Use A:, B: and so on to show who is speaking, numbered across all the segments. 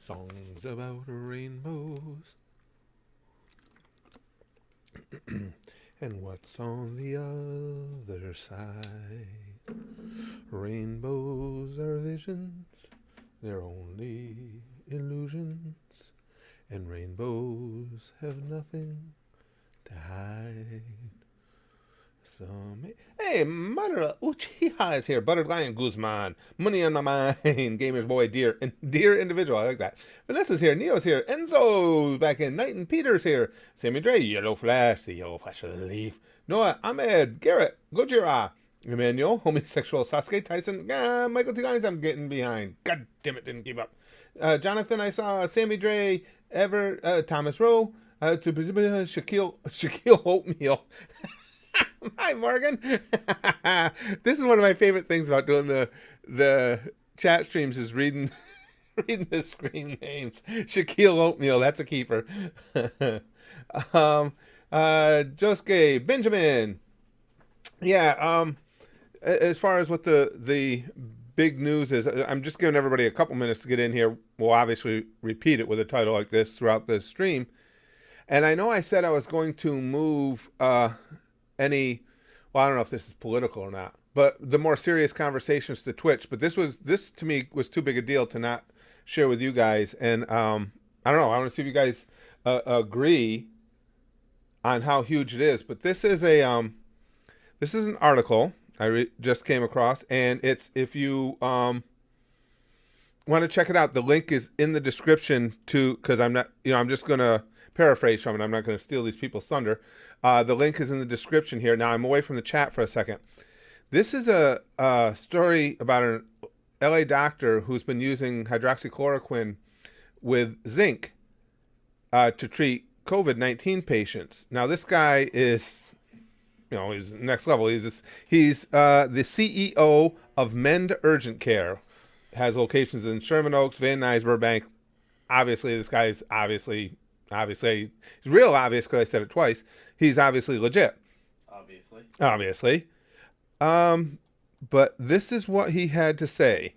A: Songs about rainbows. And what's on the other side? Rainbows are visions, they're only illusions. And rainbows have nothing to hide. Hey, Mother Uchiha is here. Buttered Lion Guzman. Money on my mind. Gamer's boy, dear individual. I like that. Vanessa's here. Neo's here. Enzo's back in. Knight and Peter's here. Sammy Dre. Yellow Flash. The Yellow Flash of the Leaf. Noah. Ahmed. Garrett. Gojira. Emmanuel. Homosexual. Sasuke. Tyson. Michael T. Lines. I'm getting behind. God damn it. Didn't keep up. Jonathan. I saw. Sammy Dre. Thomas Rowe. Shaquille Oatmeal. Hi, Morgan. This is one of my favorite things about doing the chat streams is reading the screen names. Shaquille Oatmeal, that's a keeper. Josuke Benjamin. Yeah. As far as what the big news is, I'm just giving everybody a couple minutes to get in here. We'll obviously repeat it with a title like this throughout the stream. And I know I said I was going to move I don't know if this is political or not, but the more serious conversations to Twitch. But this to me was too big a deal to not share with you guys. And I don't know. I want to see if you guys agree on how huge it is. But this is an article I just came across, and it's if you want to check it out, the link is in the description because I'm not, I'm just gonna paraphrase from it. I'm not going to steal these people's thunder. The link is in the description here. Now I'm away from the chat for a second. This is a story about an LA doctor who's been using hydroxychloroquine with zinc to treat COVID-19 patients. Now this guy is, he's next level. He's the CEO of Mend Urgent Care. Has locations in Sherman Oaks, Van Nuys, Burbank. Obviously, this guy's obviously, it's real obvious because I said it twice. He's obviously legit. Obviously. But this is what he had to say.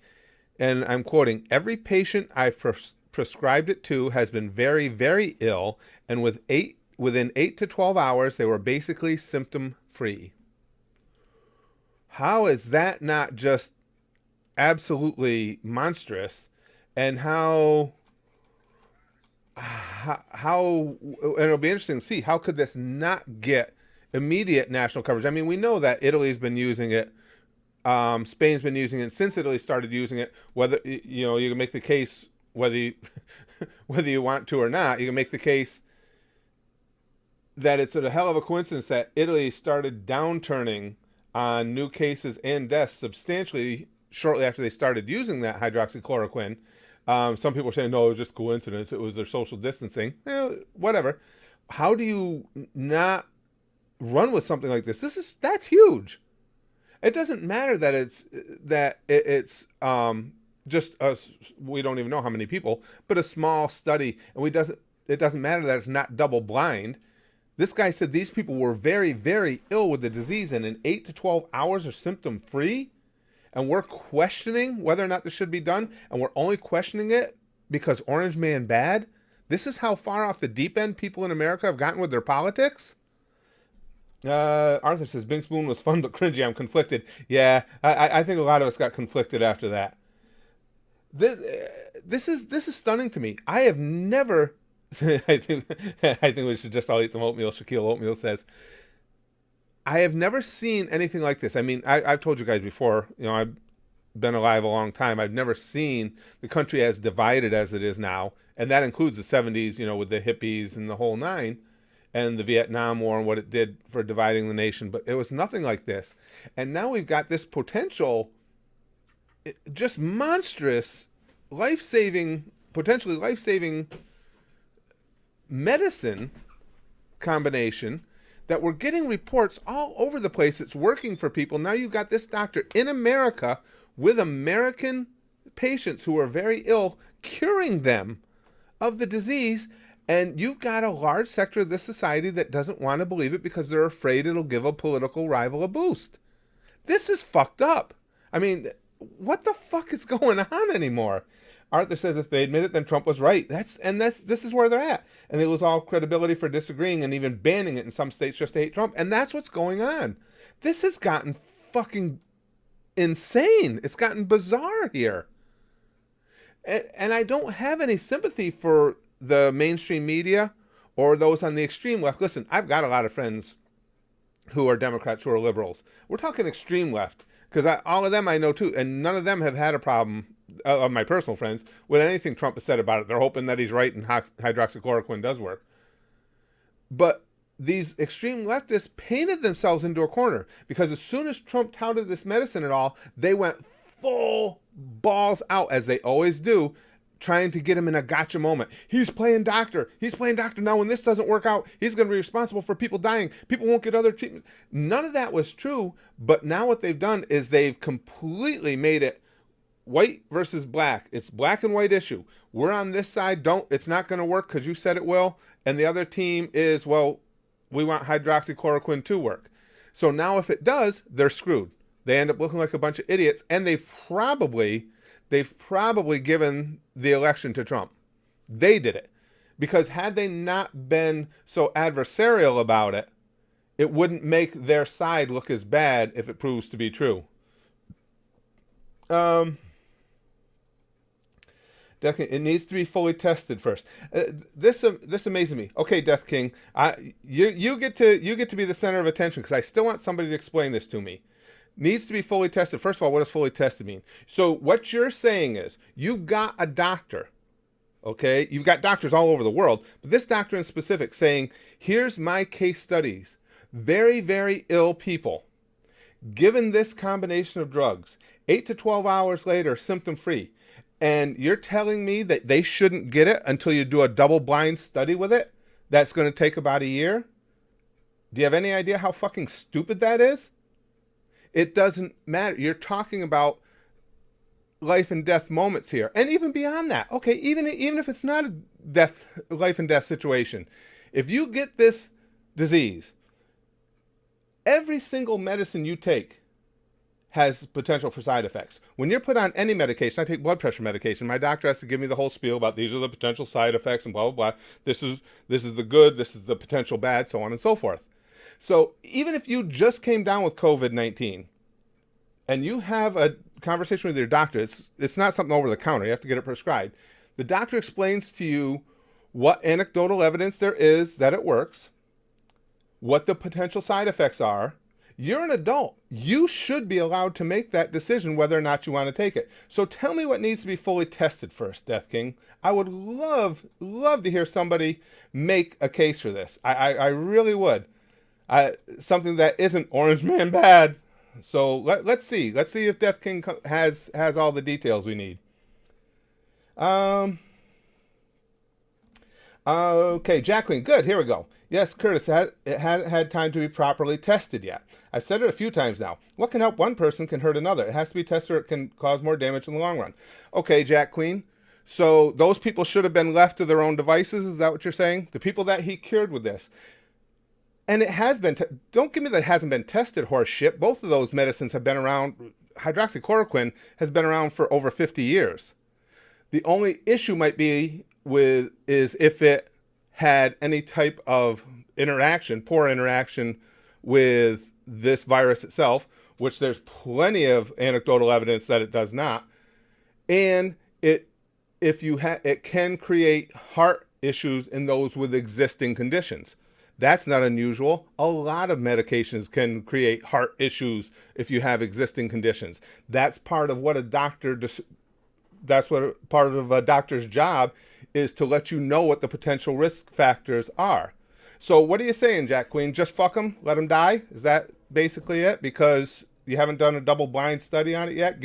A: And I'm quoting, "Every patient I've prescribed it to has been very, very ill. And within 8 to 12 hours, they were basically symptom free." How is that not just absolutely monstrous? And how and it'll be interesting to see how could this not get immediate national coverage. I mean, we know that Italy's been using it, Spain's been using it since Italy started using it. Whether you can make the case whether you want to or not, you can make the case that it's a hell of a coincidence that Italy started downturning on new cases and deaths substantially shortly after they started using that hydroxychloroquine. Some people are saying, no, it was just coincidence. It was their social distancing. Whatever. How do you not run with something like this? That's huge. It doesn't matter that it's just us. We don't even know how many people, but a small study, and it doesn't matter that it's not double blind. This guy said these people were very, very ill with the disease, and in 8 to 12 hours are symptom free. And we're questioning whether or not this should be done, and we're only questioning it because Orange Man bad. This is how far off the deep end people in America have gotten with their politics. Arthur says Bing Spoon was fun but cringy. I'm conflicted. Yeah, I think a lot of us got conflicted after that. This is stunning to me. I have never. I think we should just all eat some oatmeal. Shaquille Oatmeal says. I have never seen anything like this. I mean, I've told you guys before, I've been alive a long time. I've never seen the country as divided as it is now. And that includes the 70s, with the hippies and the whole nine, and the Vietnam War and what it did for dividing the nation. But it was nothing like this. And now we've got this potential, just monstrous, potentially life-saving medicine combination that we're getting reports all over the place. It's working for people. Now you've got this doctor in America with American patients who are very ill, curing them of the disease. And you've got a large sector of the society that doesn't want to believe it because they're afraid it'll give a political rival a boost. This is fucked up. I mean, what the fuck is going on anymore? Arthur says if they admit it, then Trump was right. This is where they're at, and they lose all credibility for disagreeing and even banning it in some states just to hate Trump. And that's what's going on. This has gotten fucking insane. It's gotten bizarre here. And I don't have any sympathy for the mainstream media or those on the extreme left. Listen, I've got a lot of friends who are Democrats, who are liberals. We're talking extreme left, because all of them I know too, and none of them have had a problem, of my personal friends, with anything Trump has said about it. They're hoping that he's right and hydroxychloroquine does work. But these extreme leftists painted themselves into a corner, because as soon as Trump touted this medicine at all, they went full balls out, as they always do, trying to get him in a gotcha moment. He's playing doctor. He's playing doctor. Now, when this doesn't work out, he's going to be responsible for people dying. People won't get other treatment. None of that was true. But now what they've done is they've completely made it white versus black. It's black and white issue. We're on this side. It's not going to work because you said it will. And the other team is, well, we want hydroxychloroquine to work. So now if it does, they're screwed. They end up looking like a bunch of idiots. And they've probably given the election to Trump. They did it. Because had they not been so adversarial about it, it wouldn't make their side look as bad if it proves to be true. It needs to be fully tested first. This amazes me. Okay, Death King, you get to be the center of attention, because I still want somebody to explain this to me. Needs to be fully tested. First of all, what does fully tested mean? So what you're saying is you've got a doctor, okay? You've got doctors all over the world, but this doctor in specific saying, here's my case studies. Very, very ill people, given this combination of drugs, 8 to 12 hours later, symptom-free. And you're telling me that they shouldn't get it until you do a double-blind study with it? That's going to take about a year? Do you have any idea how fucking stupid that is? It doesn't matter. You're talking about life and death moments here. And even beyond that, okay, even if it's not a life and death situation, if you get this disease, every single medicine you take has potential for side effects. When you're put on any medication, I take blood pressure medication, my doctor has to give me the whole spiel about these are the potential side effects and blah, blah, blah. This is the good, this is the potential bad, so on and so forth. So even if you just came down with COVID-19 and you have a conversation with your doctor, it's not something over the counter. You have to get it prescribed. The doctor explains to you what anecdotal evidence there is that it works, what the potential side effects are. You're an adult. You should be allowed to make that decision whether or not you want to take it. So tell me what needs to be fully tested first, Death King. I would love to hear somebody make a case for this. I really would. Something that isn't Orange Man bad. So let's see. Let's see if Death King has all the details we need. Okay, Jack Queen. Good. Here we go. Yes, Curtis, it hasn't had time to be properly tested yet. I've said it a few times now. What can help one person can hurt another. It has to be tested or it can cause more damage in the long run. Okay, Jack Queen. So those people should have been left to their own devices. Is that what you're saying? The people that he cured with this. And it has been, don't give me that it hasn't been tested, horse shit. Both of those medicines have been around. Hydroxychloroquine has been around for over 50 years. The only issue might be is if it had any type of poor interaction with this virus itself, which there's plenty of anecdotal evidence that it does not. And it can create heart issues in those with existing conditions. That's not unusual. A lot of medications can create heart issues if you have existing conditions. That's part of what part of a doctor's job is, to let you know what the potential risk factors are. So what are you saying, Jack Queen? Just fuck them, let them die? Is that basically it? Because you haven't done a double-blind study on it yet?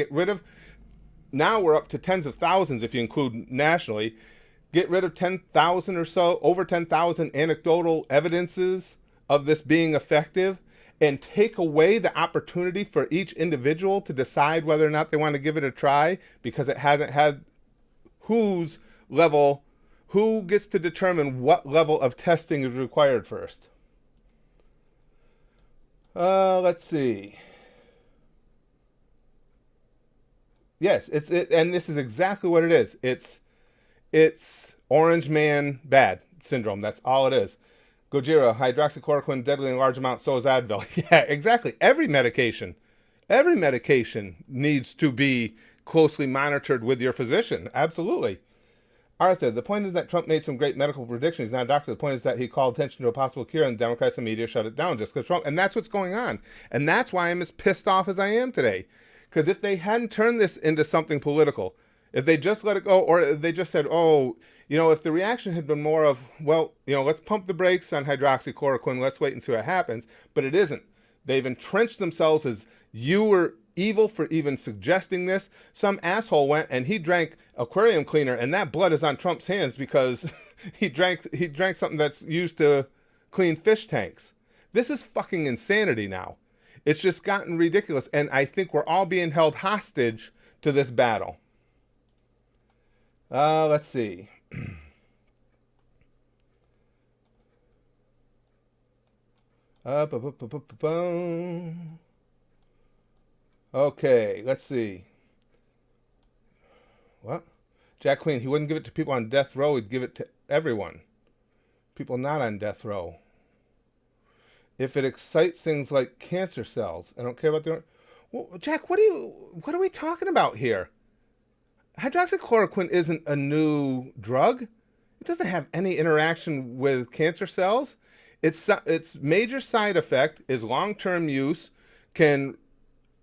A: Now we're up to tens of thousands if you include nationally. Get rid of 10,000 or so, over 10,000 anecdotal evidences of this being effective, and take away the opportunity for each individual to decide whether or not they want to give it a try, because it hasn't had who gets to determine what level of testing is required first. Let's see. Yes, and this is exactly what it is. It's orange man bad syndrome. That's all it is. Gojira, hydroxychloroquine, deadly in large amounts. So is Advil. Yeah, exactly. Every medication needs to be closely monitored with your physician. Absolutely. Arthur, the point is that Trump made some great medical predictions. He's not a doctor. The point is that he called attention to a possible cure, and the Democrats and media shut it down just because Trump. And that's what's going on. And that's why I'm as pissed off as I am today. Because if they hadn't turned this into something political, if they just let it go, or they just said, oh, if the reaction had been more of, well, let's pump the brakes on hydroxychloroquine, let's wait and see what happens. But it isn't. They've entrenched themselves as you were evil for even suggesting this. Some asshole went and he drank aquarium cleaner, and that blood is on Trump's hands because he drank something that's used to clean fish tanks. This is fucking insanity now. It's just gotten ridiculous, and I think we're all being held hostage to this battle. Let's see. Okay, let's see. What? Jack Queen, he wouldn't give it to people on death row, he'd give it to everyone. People not on death row. If it excites things like cancer cells, I don't care about the... Well, Jack, what are we talking about here? Hydroxychloroquine isn't a new drug. It doesn't have any interaction with cancer cells. Its major side effect is long-term use can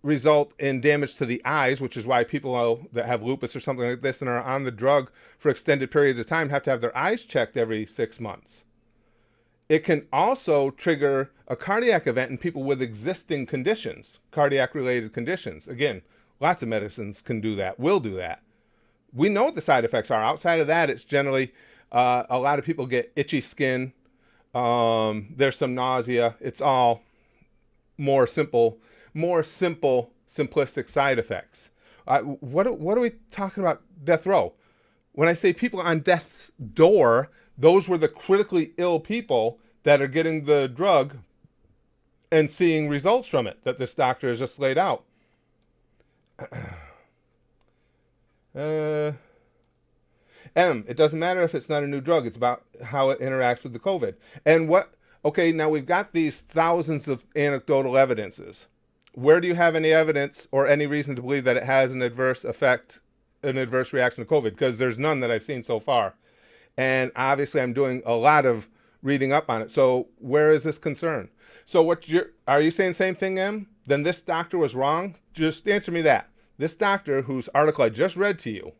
A: result in damage to the eyes, which is why people that have lupus or something like this and are on the drug for extended periods of time have to have their eyes checked every 6 months. It can also trigger a cardiac event in people with existing conditions, cardiac-related conditions. Again, lots of medicines can do that, will do that. We know what the side effects are. Outside of that, it's generally a lot of people get itchy skin. There's some nausea. It's all more simple, simplistic side effects. What are we talking about death row? When I say people on death's door, those were the critically ill people that are getting the drug and seeing results from it that this doctor has just laid out. It doesn't matter if it's not a new drug. It's about how it interacts with the COVID. And okay, now we've got these thousands of anecdotal evidences. Where do you have any evidence or any reason to believe that it has an adverse effect, an adverse reaction to COVID? Because there's none that I've seen so far. And obviously I'm doing a lot of reading up on it. So where is this concern? So are you saying the same thing, Em? Then this doctor was wrong? Just answer me that. This doctor, whose article I just read to you,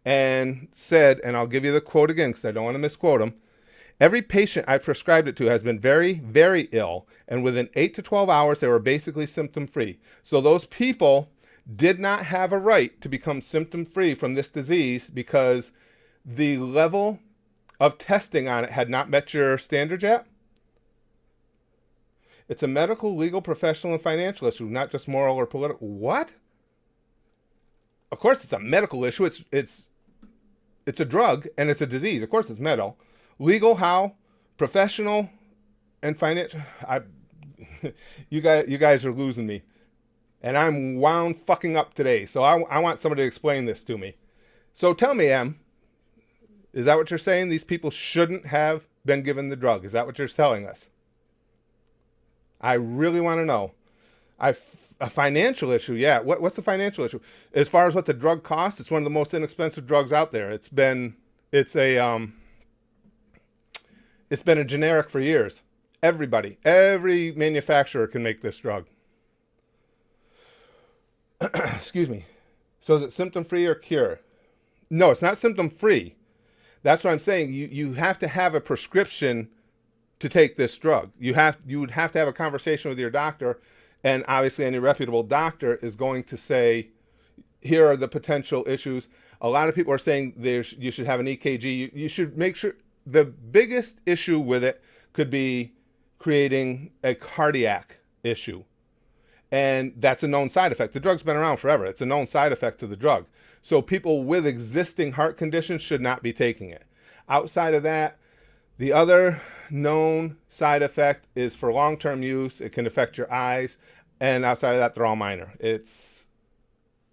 A: and said, and I'll give you the quote again because I don't want to misquote him, every patient I prescribed it to has been very, very ill, and within 8 to 12 hours, they were basically symptom-free. So those people did not have a right to become symptom-free from this disease because the level of testing on it had not met your standards yet. It's a medical, legal, professional, and financial issue, not just moral or political. What? Of course it's a medical issue. It's a drug and it's a disease. Of course it's medical. Legal, how? Professional and financial. You guys are losing me. And I'm wound fucking up today. So I want somebody to explain this to me. So tell me, Em, is that what you're saying? These people shouldn't have been given the drug. Is that what you're telling us? I really want to know. A financial issue, yeah. What's the financial issue? As far as what the drug costs, it's one of the most inexpensive drugs out there. It's been a generic for years. Every manufacturer can make this drug. Excuse me. So is it symptom-free or cure? No, it's not symptom-free. That's what I'm saying. You have to have a prescription to take this drug. You would have to have a conversation with your doctor, and obviously any reputable doctor is going to say, here are the potential issues. A lot of people are saying you should have an EKG. You should make sure. The biggest issue with it could be creating a cardiac issue. And that's a known side effect. The drug's been around forever. It's a known side effect to the drug. So people with existing heart conditions should not be taking it. Outside of that, the other known side effect is for long-term use. It can affect your eyes. And outside of that, they're all minor. It's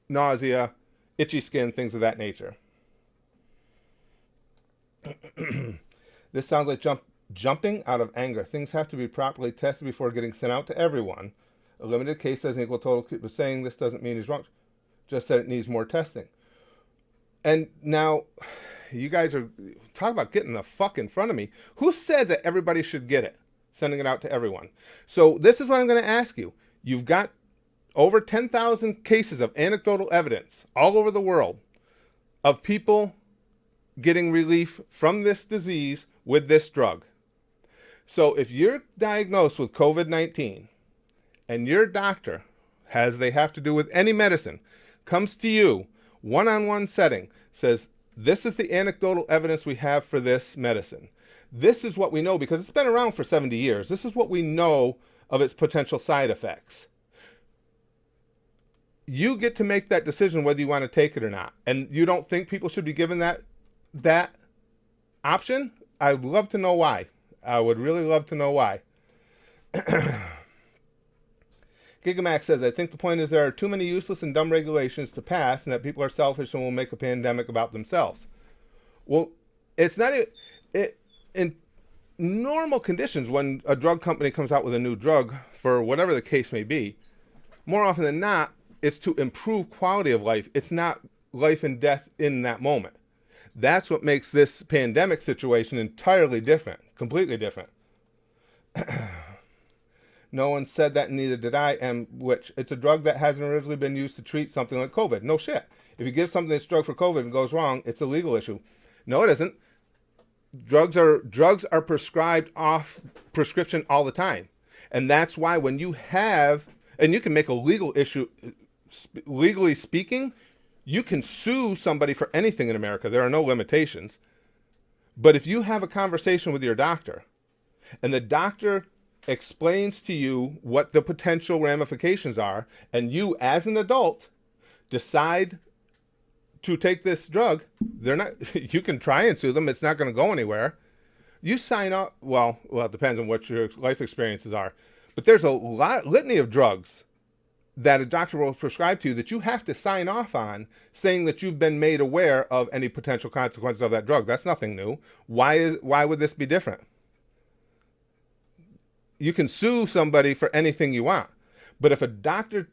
A: nausea, itchy skin, things of that nature. This sounds like jumping out of anger. Things have to be properly tested before getting sent out to everyone. A limited case doesn't equal total. But saying this doesn't mean he's wrong, just that it needs more testing. And now, you guys are talking about getting the fuck in front of me. Who said that everybody should get it? Sending it out to everyone. So this is what I'm going to ask you. You've got over 10,000 cases of anecdotal evidence all over the world of people getting relief from this disease with this drug. So if you're diagnosed with COVID-19 and your doctor, as they have to do with any medicine, comes to you, one-on-one setting, says, this is the anecdotal evidence we have for this medicine. This is what we know because it's been around for 70 years. This is what we know of its potential side effects. You get to make that decision whether you want to take it or not. And you don't think people should be given that option? I'd love to know why. I would really love to know why. Gigamax says, I think the point is there are too many useless and dumb regulations to pass and that people are selfish and will make a pandemic about themselves. Well, it's not... in normal conditions, when a drug company comes out with a new drug, for whatever the case may be, more often than not, it's to improve quality of life. It's not life and death in that moment. That's what makes this pandemic situation entirely different, completely different. No one said that, and neither did I. And which it's a drug that hasn't originally been used to treat something like COVID. No shit. If you give something that's drug for COVID and goes wrong, it's a legal issue. No, it isn't. Drugs are prescribed off prescription all the time, and that's why when you have, and you can make a legal issue, legally speaking, you can sue somebody for anything in America. There are no limitations. But if you have a conversation with your doctor, and the doctor explains to you what the potential ramifications are, and you as an adult decide to take this drug, you can try and sue them. It's not going to go anywhere. You sign up. Well, it depends on what your life experiences are, but there's a litany of drugs that a doctor will prescribe to you that you have to sign off on, saying that you've been made aware of any potential consequences of that drug. That's nothing new. Why would this be different? You can sue somebody for anything you want, but if a doctor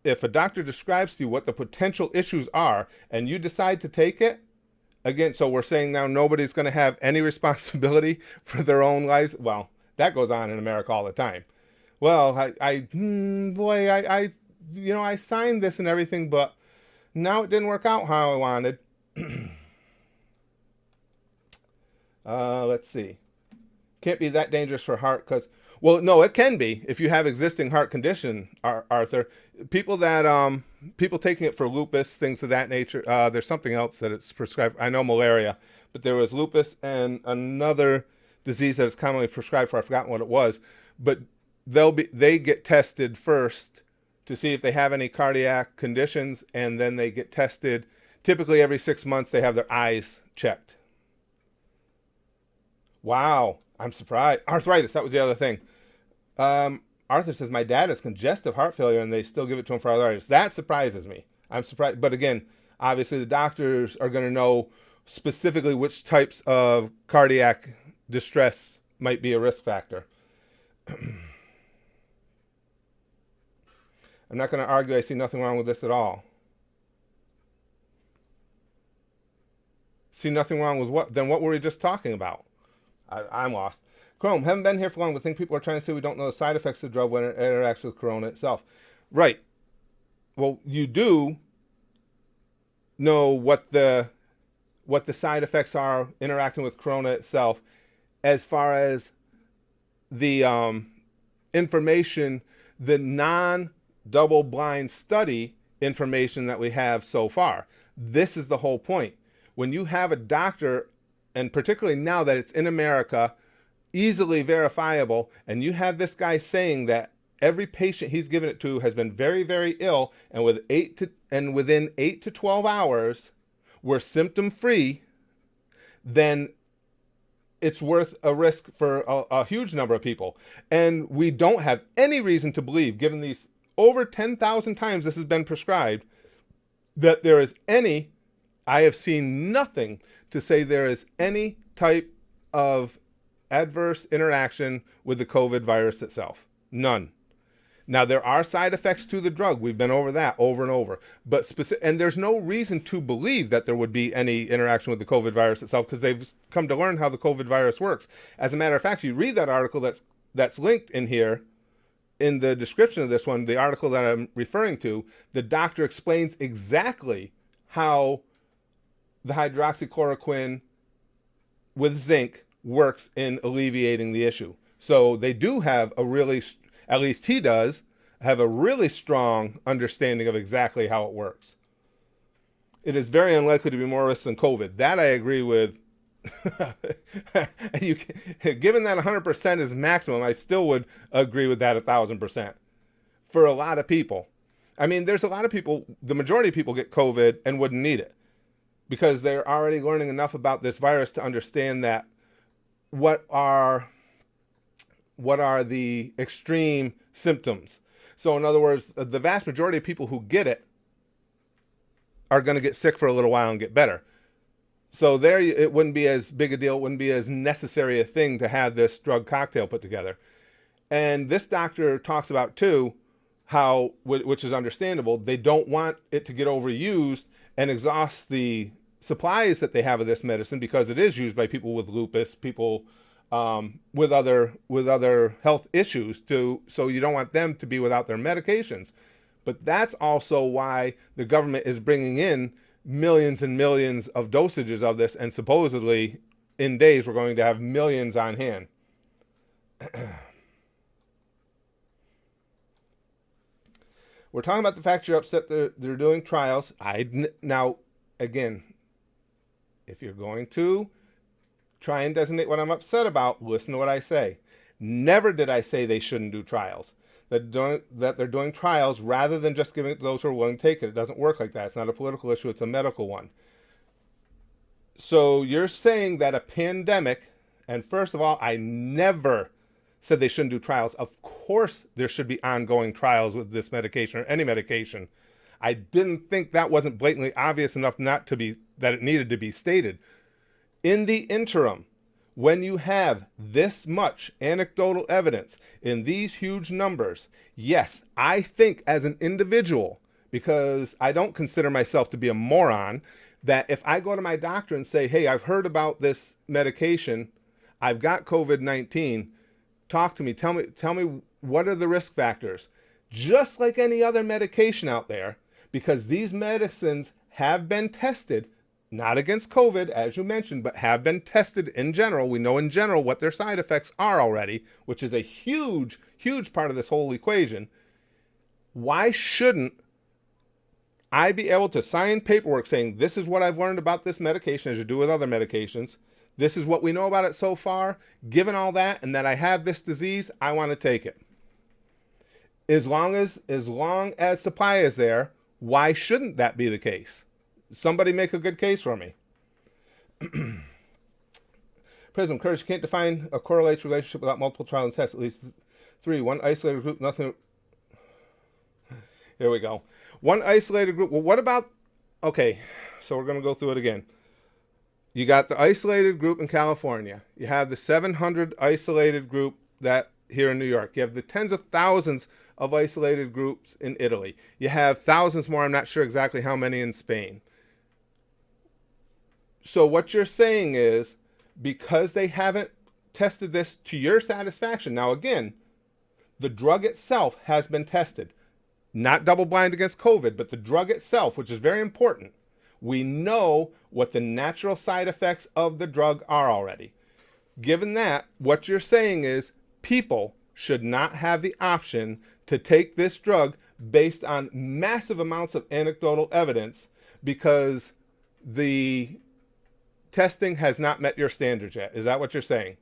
A: describes to you what the potential issues are and you decide to take it, again, so we're saying now nobody's going to have any responsibility for their own lives. Well, that goes on in America all the time. Well, I signed this and everything, but now it didn't work out how I wanted. Let's see. Can't be that dangerous for heart because, well, no, it can be if you have existing heart condition, Arthur. People taking it for lupus, things of that nature. There's something else that it's prescribed. I know malaria, but there was lupus and another disease that is commonly prescribed for. I've forgotten what it was, but they get tested first to see if they have any cardiac conditions, and then they get tested. Typically every 6 months they have their eyes checked. Wow, I'm surprised. Arthritis, that was the other thing. Arthur says, my dad has congestive heart failure and they still give it to him for arthritis. That surprises me. I'm surprised. But again, obviously the doctors are going to know specifically which types of cardiac distress might be a risk factor. I'm not going to argue. I see nothing wrong with this at all. See nothing wrong with what? Then what were we just talking about? I'm lost. Chrome, haven't been here for long, but think people are trying to say we don't know the side effects of the drug when it interacts with corona itself. Right. Well, you do know what the side effects are interacting with corona itself, as far as the information, the non-double-blind study information that we have so far. This is the whole point. When you have a doctor, and particularly now that it's in America, easily verifiable, and you have this guy saying that every patient he's given it to has been very, very ill, and within 8 to 12 hours were symptom-free, then it's worth a risk for a huge number of people. And we don't have any reason to believe, given these over 10,000 times this has been prescribed, that there is any, I have seen nothing to say there is any type of adverse interaction with the COVID virus itself. None. Now, there are side effects to the drug. We've been over that over and over. And there's no reason to believe that there would be any interaction with the COVID virus itself because they've come to learn how the COVID virus works. As a matter of fact, if you read that article that's linked in here, in the description of this one, the article that I'm referring to, the doctor explains exactly how the hydroxychloroquine with zinc works in alleviating the issue. So they do have a really, at least he does, have a really strong understanding of exactly how it works. It is very unlikely to be more risk than COVID. That I agree with. Given that 100% is maximum, I still would agree with that 1,000% for a lot of people. I mean, there's a lot of people, the majority of people get COVID and wouldn't need it because they're already learning enough about this virus to understand that what are the extreme symptoms. So in other words, the vast majority of people who get it are going to get sick for a little while and get better. So there, it wouldn't be as big a deal. It wouldn't be as necessary a thing to have this drug cocktail put together. And this doctor talks about too, how, which is understandable, they don't want it to get overused and exhaust the supplies that they have of this medicine because it is used by people with lupus, people with other health issues too. So you don't want them to be without their medications. But that's also why the government is bringing in millions and millions of dosages of this, and supposedly in days we're going to have millions on hand. We're talking about the fact you're upset they're doing trials. Now, again, if you're going to try and designate what I'm upset about, listen to what I say. Never did I say they shouldn't do trials. That they're doing trials rather than just giving it to those who are willing to take it. It doesn't work like that. It's not a political issue. It's a medical one. So you're saying that a pandemic, and first of all, I never said they shouldn't do trials. Of course there should be ongoing trials with this medication or any medication. I didn't think that wasn't blatantly obvious enough not to be, that it needed to be stated. In the interim, when you have this much anecdotal evidence in these huge numbers, yes, I think as an individual, because I don't consider myself to be a moron, that if I go to my doctor and say, hey, I've heard about this medication, I've got COVID-19, talk to me, tell me what are the risk factors? Just like any other medication out there, because these medicines have been tested, not against COVID, as you mentioned, but have been tested in general. We know in general what their side effects are already, which is a huge, huge part of this whole equation. Why shouldn't I be able to sign paperwork saying this is what I've learned about this medication, as you do with other medications. This is what we know about it so far. Given all that, and that I have this disease, I want to take it. As long as supply is there, why shouldn't that be the case? Somebody make a good case for me. President Curtis, you can't define a correlates relationship without multiple trial and tests. At least 3. One isolated group, nothing. Here we go. One isolated group. Well, what about, okay, so we're going to go through it again. You got the isolated group in California. You have the 700 isolated group that here in New York. You have the tens of thousands of isolated groups in Italy. You have thousands more, I'm not sure exactly how many in Spain. So what you're saying is, because they haven't tested this to your satisfaction, now again, the drug itself has been tested, not double-blind against COVID, but the drug itself, which is very important. We know what the natural side effects of the drug are already. Given that, what you're saying is people should not have the option to take this drug based on massive amounts of anecdotal evidence because the testing has not met your standards yet. Is that what you're saying?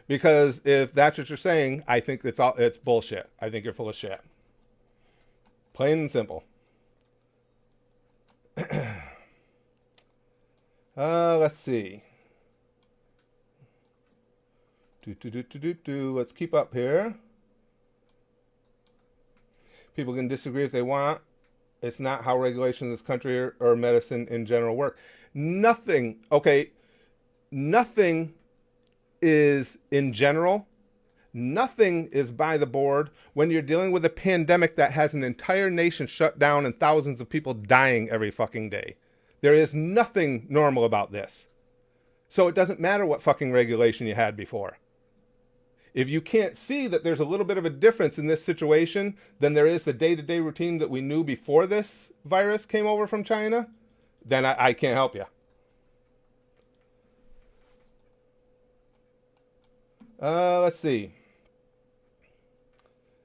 A: Because if that's what you're saying, I think it's bullshit. I think you're full of shit. Plain and simple. Let's see. Let's keep up here. People can disagree if they want. It's not how regulations in this country or medicine in general work. Nothing, okay, nothing is in general. Nothing is by the board when you're dealing with a pandemic that has an entire nation shut down and thousands of people dying every fucking day. There is nothing normal about this. So it doesn't matter what fucking regulation you had before. If you can't see that there's a little bit of a difference in this situation than there is the day-to-day routine that we knew before this virus came over from China, then I can't help you. Let's see.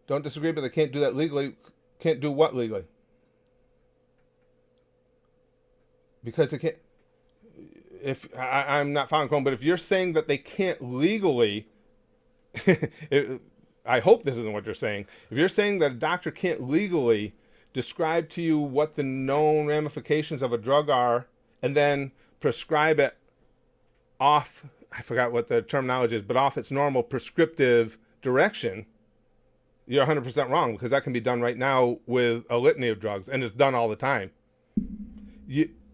A: Don't disagree, but they can't do that legally. Can't do what legally? Because they can't. If I'm not following Chrome, but if you're saying that they can't legally, I hope this isn't what you're saying. If you're saying that a doctor can't legally describe to you what the known ramifications of a drug are and then prescribe it off, I forgot what the terminology is, but off its normal prescriptive direction, you're 100% wrong, because that can be done right now with a litany of drugs, and it's done all the time.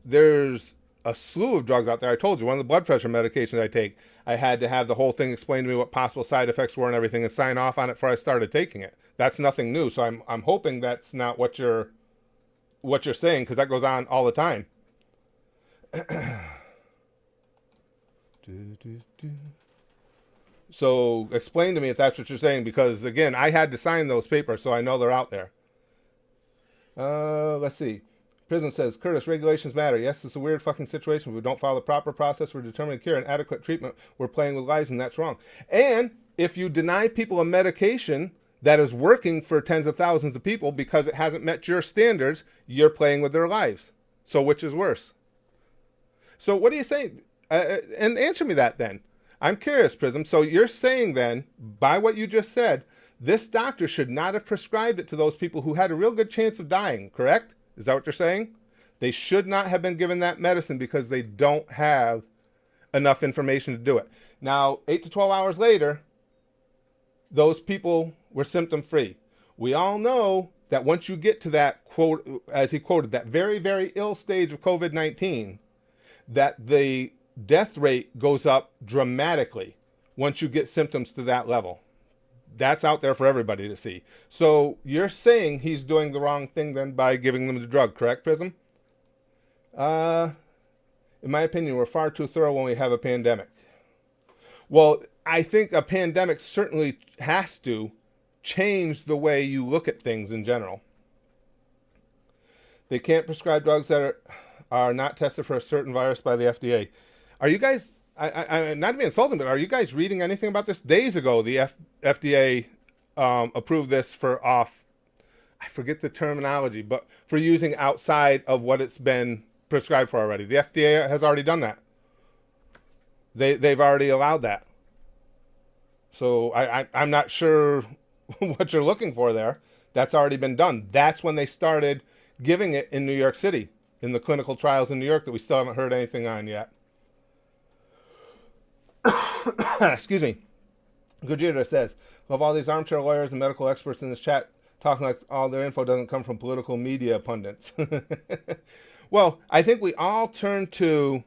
A: There's a slew of drugs out there. I told you, one of the blood pressure medications I take, I had to have the whole thing explained to me what possible side effects were and everything, and sign off on it before I started taking it. That's nothing new. So I'm hoping that's not what you're saying, because that goes on all the time. So explain to me if that's what you're saying, because again, I had to sign those papers, so I know they're out there. Let's see. Prison says, Curtis, regulations matter. Yes, it's a weird fucking situation. If we don't follow the proper process for determining cure and adequate treatment, we're playing with lives, and that's wrong. And if you deny people a medication that is working for tens of thousands of people because it hasn't met your standards, you're playing with their lives. So which is worse? So what are you saying? And answer me that then. I'm curious, Prism. So you're saying then, by what you just said, this doctor should not have prescribed it to those people who had a real good chance of dying, correct? Is that what you're saying? They should not have been given that medicine because they don't have enough information to do it. Now, 8 to 12 hours later, those people were symptom free. We all know that once you get to that, quote, as he quoted, that very, very ill stage of COVID-19, that the death rate goes up dramatically once you get symptoms to that level. That's out there for everybody to see. So you're saying he's doing the wrong thing then by giving them the drug, correct, Prism? In my opinion, we're far too thorough when we have a pandemic. Well, I think a pandemic certainly has to change the way you look at things in general. They can't prescribe drugs that are not tested for a certain virus by the FDA. Are you guys, I'm not to be insulting, but are you guys reading anything about this? Days ago, the FDA approved this for I forget the terminology, but for using outside of what it's been prescribed for already. The FDA has already done that. They've already allowed that. So I'm not sure what you're looking for there. That's already been done. That's when they started giving it in New York City, in the clinical trials in New York that we still haven't heard anything on yet. Excuse me. Gujira says, of all these armchair lawyers and medical experts in this chat talking like all their info doesn't come from political media pundits. Well, I think we all turn to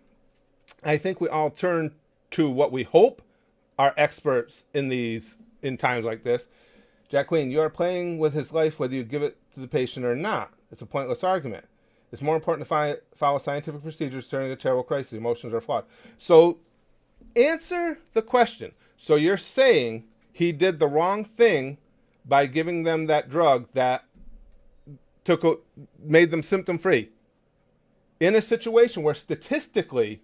A: what we hope are experts in times like this. Jack Queen, you are playing with his life whether you give it to the patient or not. It's a pointless argument. It's more important to follow scientific procedures during a terrible crisis. Emotions are flawed. So answer the question. So you're saying he did the wrong thing by giving them that drug that made them symptom free in a situation where statistically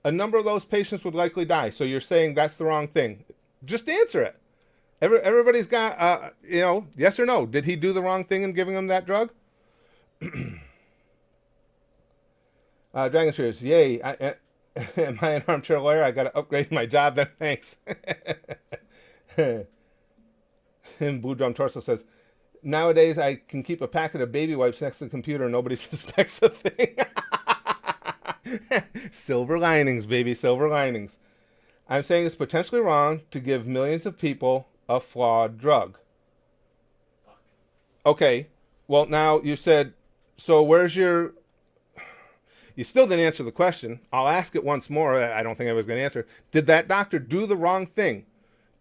A: a number of those patients would likely die. So you're saying that's the wrong thing. Just answer it. Everybody's got, yes or no. Did he do the wrong thing in giving them that drug? Dragon Spears, yay. Am I an armchair lawyer? I got to upgrade my job then. Thanks. And Blue Drum Torso says, nowadays I can keep a packet of baby wipes next to the computer and nobody suspects a thing. Silver linings, baby, silver linings. I'm saying it's potentially wrong to give millions of people a flawed drug. Okay, well now you said So where's your? You still didn't answer the question. I'll ask it once more. I don't think I was going to answer. Did that doctor do the wrong thing?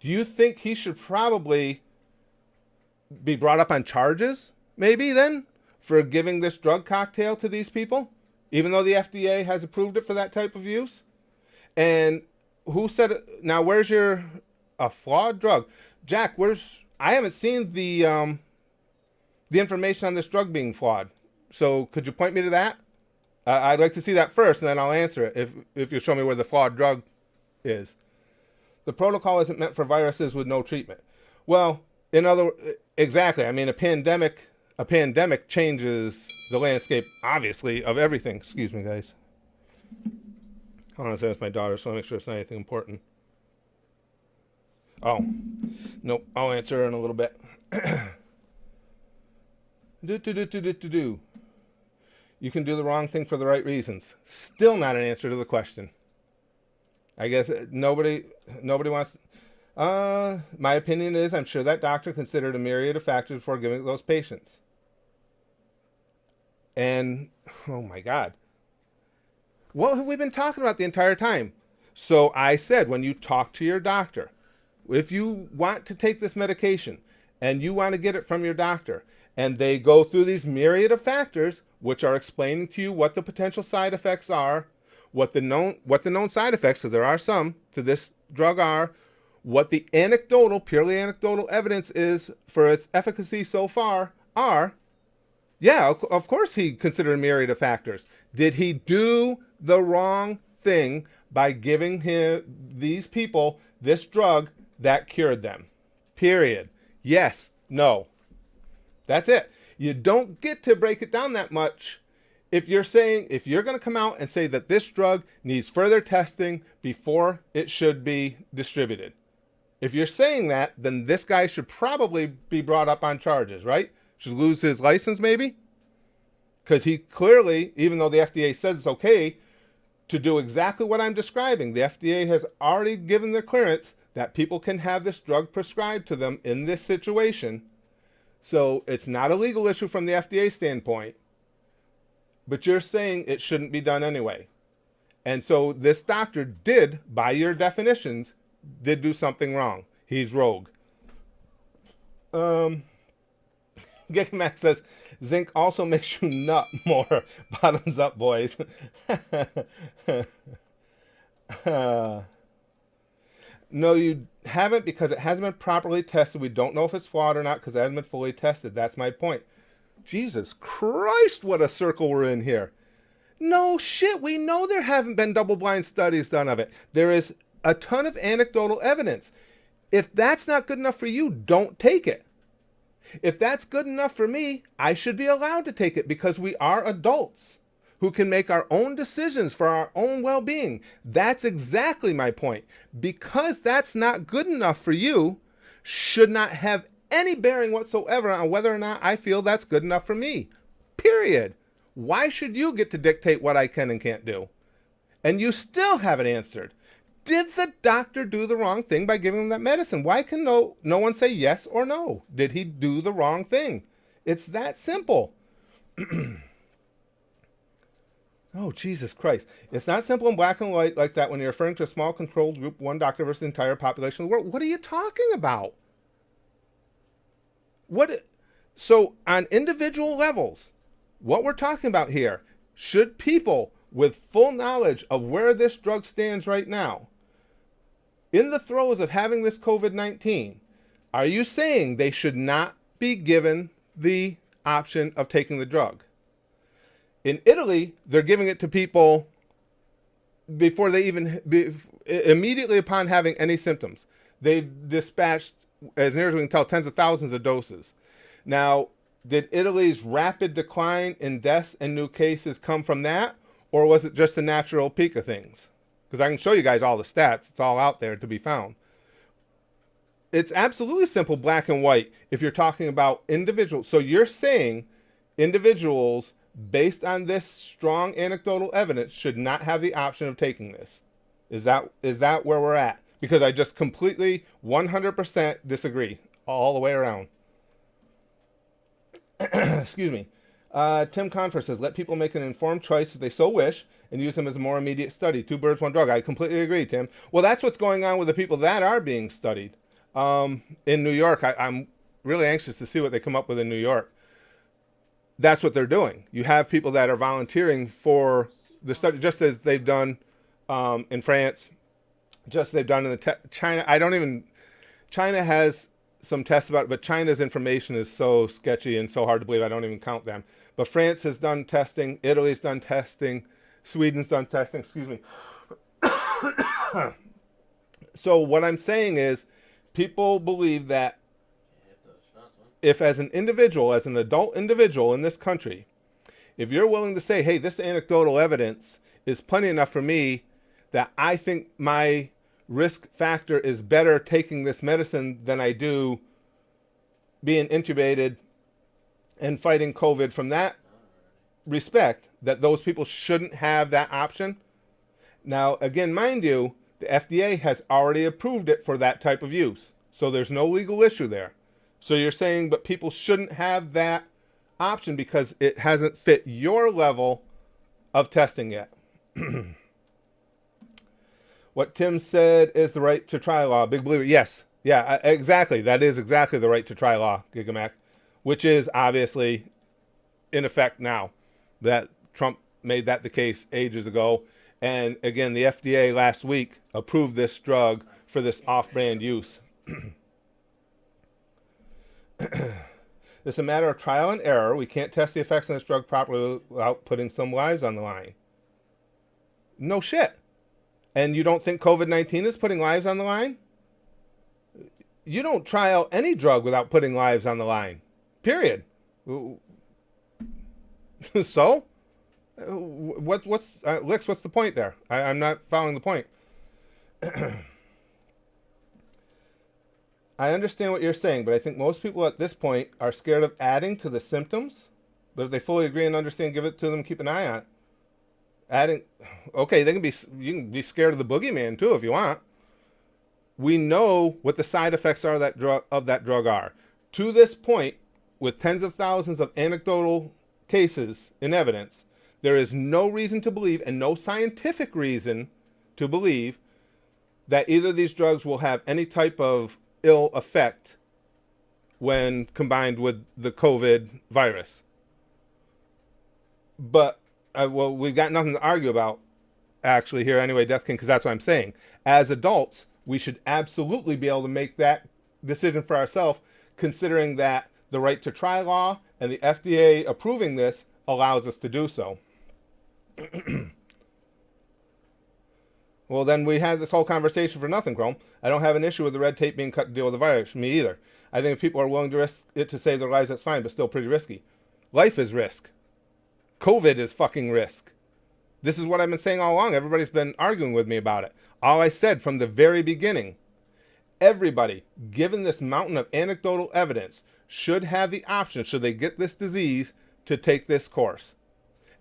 A: Do you think he should probably be brought up on charges, maybe then, for giving this drug cocktail to these people, even though the FDA has approved it for that type of use? And who said it? Now, where's your a flawed drug, Jack? Where's I haven't seen the information on this drug being flawed. So could you point me to that? I'd like to see that first, and then I'll answer it if you show me where the flawed drug is. The protocol isn't meant for viruses with no treatment. Well, exactly. I mean, a pandemic changes the landscape, obviously, of everything. Excuse me, guys. Hold on a second, it's my daughter, so I'll make sure it's not anything important. Oh, nope. I'll answer her in a little bit. do. You can do the wrong thing for the right reasons. Still not an answer to the question. I guess nobody wants. My opinion is, I'm sure that doctor considered a myriad of factors before giving it to those patients. And oh my God, what have we been talking about the entire time? So I said, when you talk to your doctor, if you want to take this medication and you want to get it from your doctor, and they go through these myriad of factors, which are explaining to you what the potential side effects are, what the known side effects, so there are some to this drug, are, what the purely anecdotal evidence is for its efficacy so far are. Yeah, of course he considered a myriad of factors. Did he do the wrong thing by giving these people this drug that cured them? Period. Yes, no. That's it. You don't get to break it down that much if you're going to come out and say that this drug needs further testing before it should be distributed. If you're saying that, then this guy should probably be brought up on charges, right? Should lose his license maybe? Because he clearly, even though the FDA says it's okay to do exactly what I'm describing, the FDA has already given their clearance that people can have this drug prescribed to them in this situation. So it's not a legal issue from the FDA standpoint, but you're saying it shouldn't be done anyway. And so this doctor did, by your definitions, did do something wrong. He's rogue. Gekamax says, zinc also makes you nut more. Bottoms up, boys. No, you haven't, because it hasn't been properly tested. We don't know if it's flawed or not because it hasn't been fully tested. That's my point. Jesus Christ, what a circle we're in here. No shit, we know there haven't been double-blind studies done of it. There is a ton of anecdotal evidence. If that's not good enough for you, don't take it. If that's good enough for me, I should be allowed to take it because we are adults who can make our own decisions for our own well-being. That's exactly my point. Because that's not good enough for you, should not have any bearing whatsoever on whether or not I feel that's good enough for me. Period. Why should you get to dictate what I can and can't do? And you still haven't answered. Did the doctor do the wrong thing by giving him that medicine? Why can no one say yes or no? Did he do the wrong thing? It's that simple. Oh, Jesus Christ. It's not simple and black and white like that when you're referring to a small controlled group, one doctor versus the entire population of the world. What are you talking about? So on individual levels, what we're talking about here, should people with full knowledge of where this drug stands right now, in the throes of having this COVID-19, are you saying they should not be given the option of taking the drug? In Italy, they're giving it to people before they immediately upon having any symptoms. They've dispatched, as near as we can tell, tens of thousands of doses. Now, did Italy's rapid decline in deaths and new cases come from that? Or was it just the natural peak of things? Because I can show you guys all the stats. It's all out there to be found. It's absolutely simple, black and white, if you're talking about individuals. So you're saying individuals, based on this strong anecdotal evidence, should not have the option of taking this. Is that where we're at? Because I just completely 100% disagree all the way around. Excuse me. Tim Confer says, let people make an informed choice if they so wish and use them as a more immediate study. Two birds, one drug. I completely agree, Tim. Well, that's what's going on with the people that are being studied. In New York, I'm really anxious to see what they come up with in New York. That's what they're doing. You have people that are volunteering for the study, just as they've done in France, just as they've done in the China. China has some tests about it, but China's information is so sketchy and so hard to believe I don't even count them. But France has done testing, Italy's done testing, Sweden's done testing, excuse me. So what I'm saying is, people believe that if as an individual, as an adult individual in this country, if you're willing to say, hey, this anecdotal evidence is plenty enough for me that I think my risk factor is better taking this medicine than I do being intubated and fighting COVID, from that respect, that those people shouldn't have that option. Now, again, mind you, the FDA has already approved it for that type of use. So there's no legal issue there. So you're saying, but people shouldn't have that option because it hasn't fit your level of testing yet. What Tim said is the right to try law. Big believer. Yes. Yeah, exactly. That is exactly the right to try law, Gigamac, which is obviously in effect now. That Trump made that the case ages ago. And again, the FDA last week approved this drug for this off-brand use. It's a matter of trial and error. We can't test the effects of this drug properly without putting some lives on the line. No shit. And you don't think COVID-19 is putting lives on the line? You don't trial any drug without putting lives on the line. Period. So? Lex, what's the point there? I'm not following the point. I understand what you're saying, but I think most people at this point are scared of adding to the symptoms. But if they fully agree and understand, give it to them, keep an eye on it. Adding, okay, you can be scared of the boogeyman too if you want. We know what the side effects are of that drug are. To this point, with tens of thousands of anecdotal cases in evidence, there is no reason to believe, and no scientific reason to believe, that either of these drugs will have any type of ill effect when combined with the COVID virus. But, well, we've got nothing to argue about actually here anyway, Death King, because that's what I'm saying. As adults, we should absolutely be able to make that decision for ourselves, considering that the right to try law and the FDA approving this allows us to do so. Well, then we had this whole conversation for nothing, Chrome. I don't have an issue with the red tape being cut to deal with the virus. Me either. I think if people are willing to risk it to save their lives, that's fine, but still pretty risky. Life is risk. COVID is fucking risk. This is what I've been saying all along. Everybody's been arguing with me about it. All I said from the very beginning, everybody, given this mountain of anecdotal evidence, should have the option, should they get this disease, to take this course.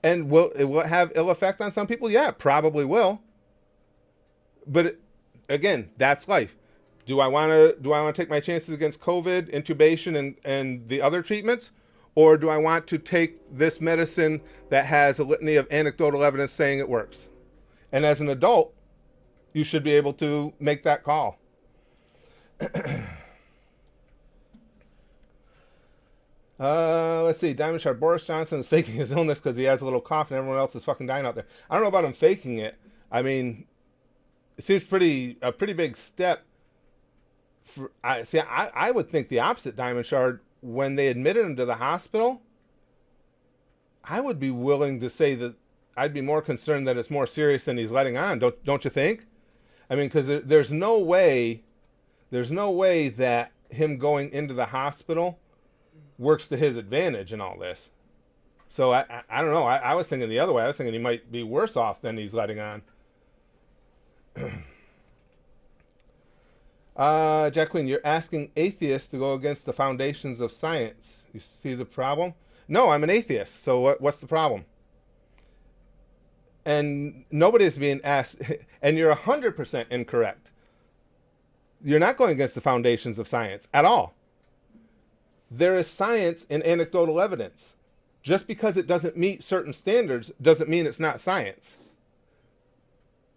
A: And will it have ill effect on some people? Yeah, it probably will. But again, that's life. Do I want to take my chances against COVID, intubation, and the other treatments? Or do I want to take this medicine that has a litany of anecdotal evidence saying it works? And as an adult, you should be able to make that call. Let's see. Diamond Sharp. Boris Johnson is faking his illness because he has a little cough and everyone else is fucking dying out there. I don't know about him faking it. I mean, it seems a pretty big step. I would think the opposite, Diamond Shard. When they admitted him to the hospital, I would be willing to say that I'd be more concerned that it's more serious than he's letting on. Don't you think? I mean, because there's no way that him going into the hospital works to his advantage in all this. So I don't know. I was thinking the other way. I was thinking he might be worse off than he's letting on. Jack Queen, you're asking atheists to go against the foundations of science. You see the problem? No, I'm an atheist. So what's the problem? And nobody's being asked, and you're 100% incorrect. You're not going against the foundations of science at all. There is science in anecdotal evidence. Just because it doesn't meet certain standards doesn't mean it's not science.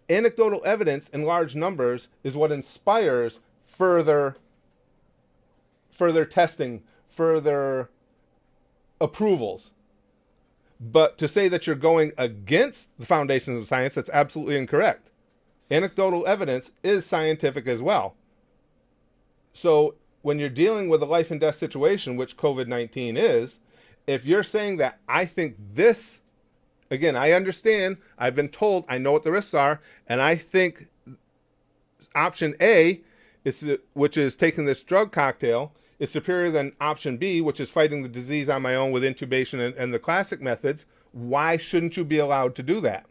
A: Anecdotal evidence in large numbers is what inspires further testing, further approvals. But to say that you're going against the foundations of science, that's absolutely incorrect. Anecdotal evidence is scientific as well. So when you're dealing with a life and death situation, which COVID-19 is, if you're saying that I think this, again, I understand, I've been told, I know what the risks are, and I think option A, which is taking this drug cocktail, is superior than option B, which is fighting the disease on my own with intubation and the classic methods. Why shouldn't you be allowed to do that?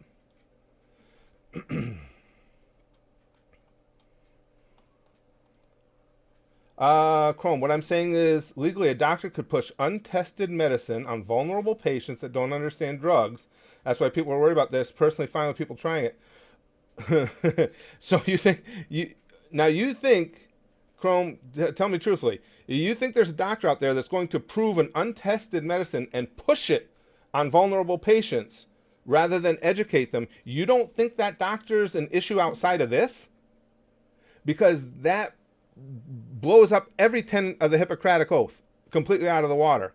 A: Chrome, what I'm saying is legally a doctor could push untested medicine on vulnerable patients that don't understand drugs. That's why people are worried about this. Personally fine with people trying it. So you think, Chrome, tell me truthfully, you think there's a doctor out there that's going to prove an untested medicine and push it on vulnerable patients rather than educate them? You don't think that doctor's an issue outside of this? Because that blows up every tenet of the Hippocratic Oath completely out of the water.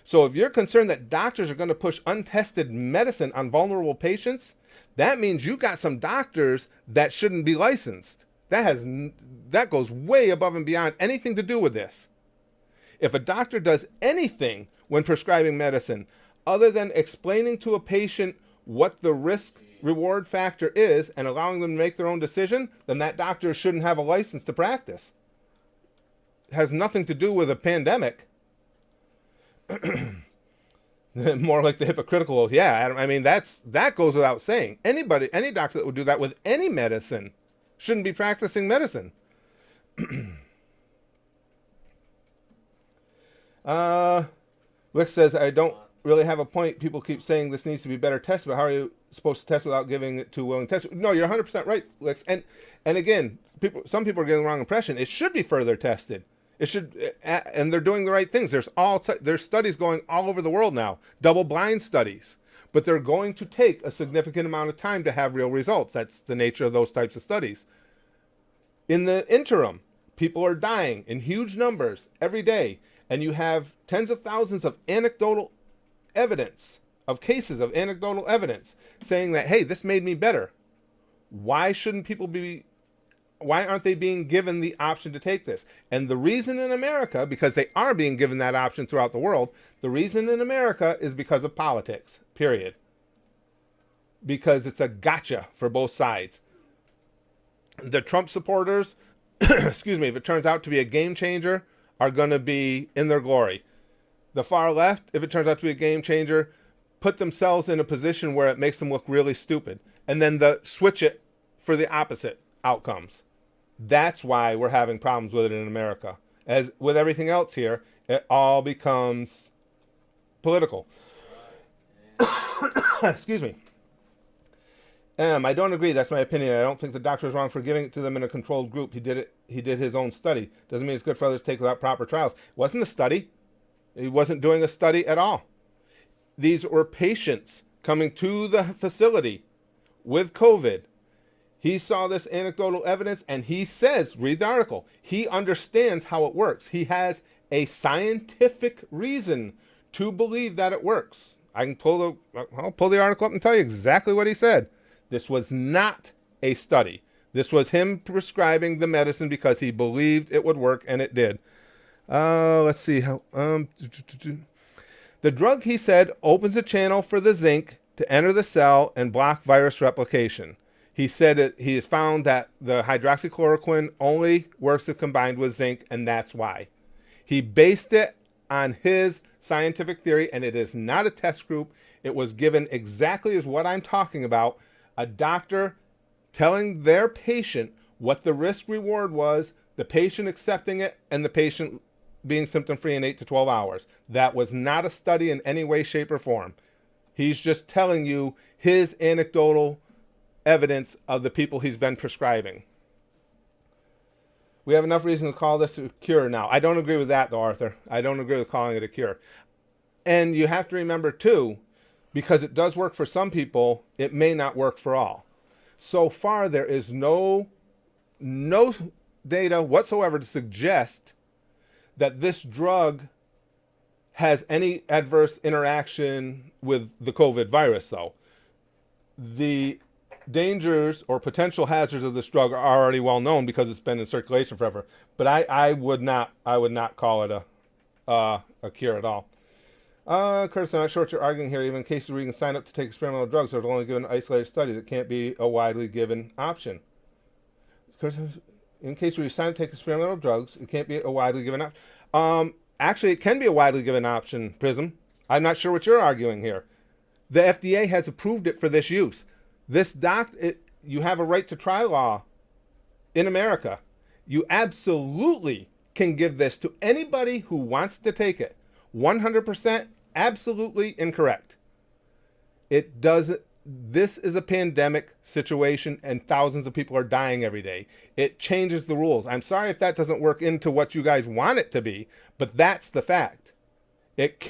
A: So if you're concerned that doctors are going to push untested medicine on vulnerable patients, that means you got some doctors that shouldn't be licensed. That goes way above and beyond anything to do with this. If a doctor does anything when prescribing medicine other than explaining to a patient what the risk reward factor is and allowing them to make their own decision, then that doctor shouldn't have a license to practice. It has nothing to do with a pandemic. More like the hypocritical oath. Yeah, I mean, that goes without saying. Any doctor that would do that with any medicine shouldn't be practicing medicine. Rick says, I don't really have a point. People keep saying this needs to be better tested, but how are you supposed to test without giving it to willing testers? No, you're 100% right, Lex. And again, some people are getting the wrong impression. It should be further tested. It should, and they're doing the right things. There's studies going all over the world now, double-blind studies, but they're going to take a significant amount of time to have real results. That's the nature of those types of studies. In the interim, people are dying in huge numbers every day, and you have tens of thousands of anecdotal evidence, of cases of anecdotal evidence saying that, hey, this made me better. Why aren't they being given the option to take this? And the reason in America, because they are being given that option throughout the world, the reason in America is because of politics, period. Because it's a gotcha for both sides. The Trump supporters, excuse me, if it turns out to be a game changer, are going to be in their glory. The far left, if it turns out to be a game changer, put themselves in a position where it makes them look really stupid. And then switch it for the opposite outcomes. That's why we're having problems with it in America. As with everything else here, it all becomes political. Excuse me. I don't agree. That's my opinion. I don't think the doctor is wrong for giving it to them in a controlled group. He did his own study. Doesn't mean it's good for others to take without proper trials. It wasn't a study. He wasn't doing a study at all. These were patients coming to the facility with COVID. He saw this anecdotal evidence and he says, read the article, he understands how it works. He has a scientific reason to believe that it works. I'll pull the article up and tell you exactly what he said. This was not a study. This was him prescribing the medicine because he believed it would work, and it did. Let's see how. The drug, he said, opens a channel for the zinc to enter the cell and block virus replication. He said that he has found that the hydroxychloroquine only works if combined with zinc, and that's why. He based it on his scientific theory, and it is not a test group. It was given exactly as what I'm talking about. A doctor telling their patient what the risk reward was, the patient accepting it, and the patient being symptom-free in 8 to 12 hours. That was not a study in any way, shape, or form. He's just telling you his anecdotal evidence of the people he's been prescribing. We have enough reason to call this a cure now. I don't agree with that, though, Arthur. I don't agree with calling it a cure. And you have to remember too, because it does work for some people, it may not work for all. So far, there is no data whatsoever to suggest that this drug has any adverse interaction with the COVID virus, though. The dangers or potential hazards of this drug are already well known because it's been in circulation forever. But I would not call it a cure at all. Curtis, I'm not sure what you're arguing here. Even in cases where you can sign up to take experimental drugs, there's only given isolated studies. It can't be a widely given option. Curtis, in cases where you sign up to take experimental drugs, it can't be a widely given option. Actually, it can be a widely given option, Prism. I'm not sure what you're arguing here. The FDA has approved it for this use. You have a right to try law in America. You absolutely can give this to anybody who wants to take it. 100% absolutely incorrect. It doesn't. This is a pandemic situation and thousands of people are dying every day. It changes the rules. I'm sorry if that doesn't work into what you guys want it to be, but that's the fact. It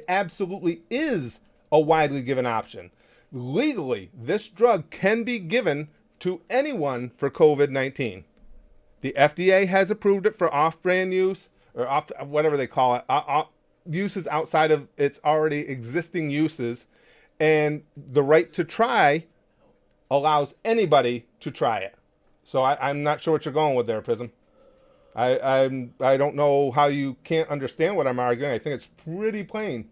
A: absolutely is a widely given option. Legally, this drug can be given to anyone for COVID-19. The FDA has approved it for off-brand use or off, whatever they call it, uses outside of its already existing uses. And the right to try allows anybody to try it. So I'm not sure what you're going with there, Prism. I don't know how you can't understand what I'm arguing. I think it's pretty plain.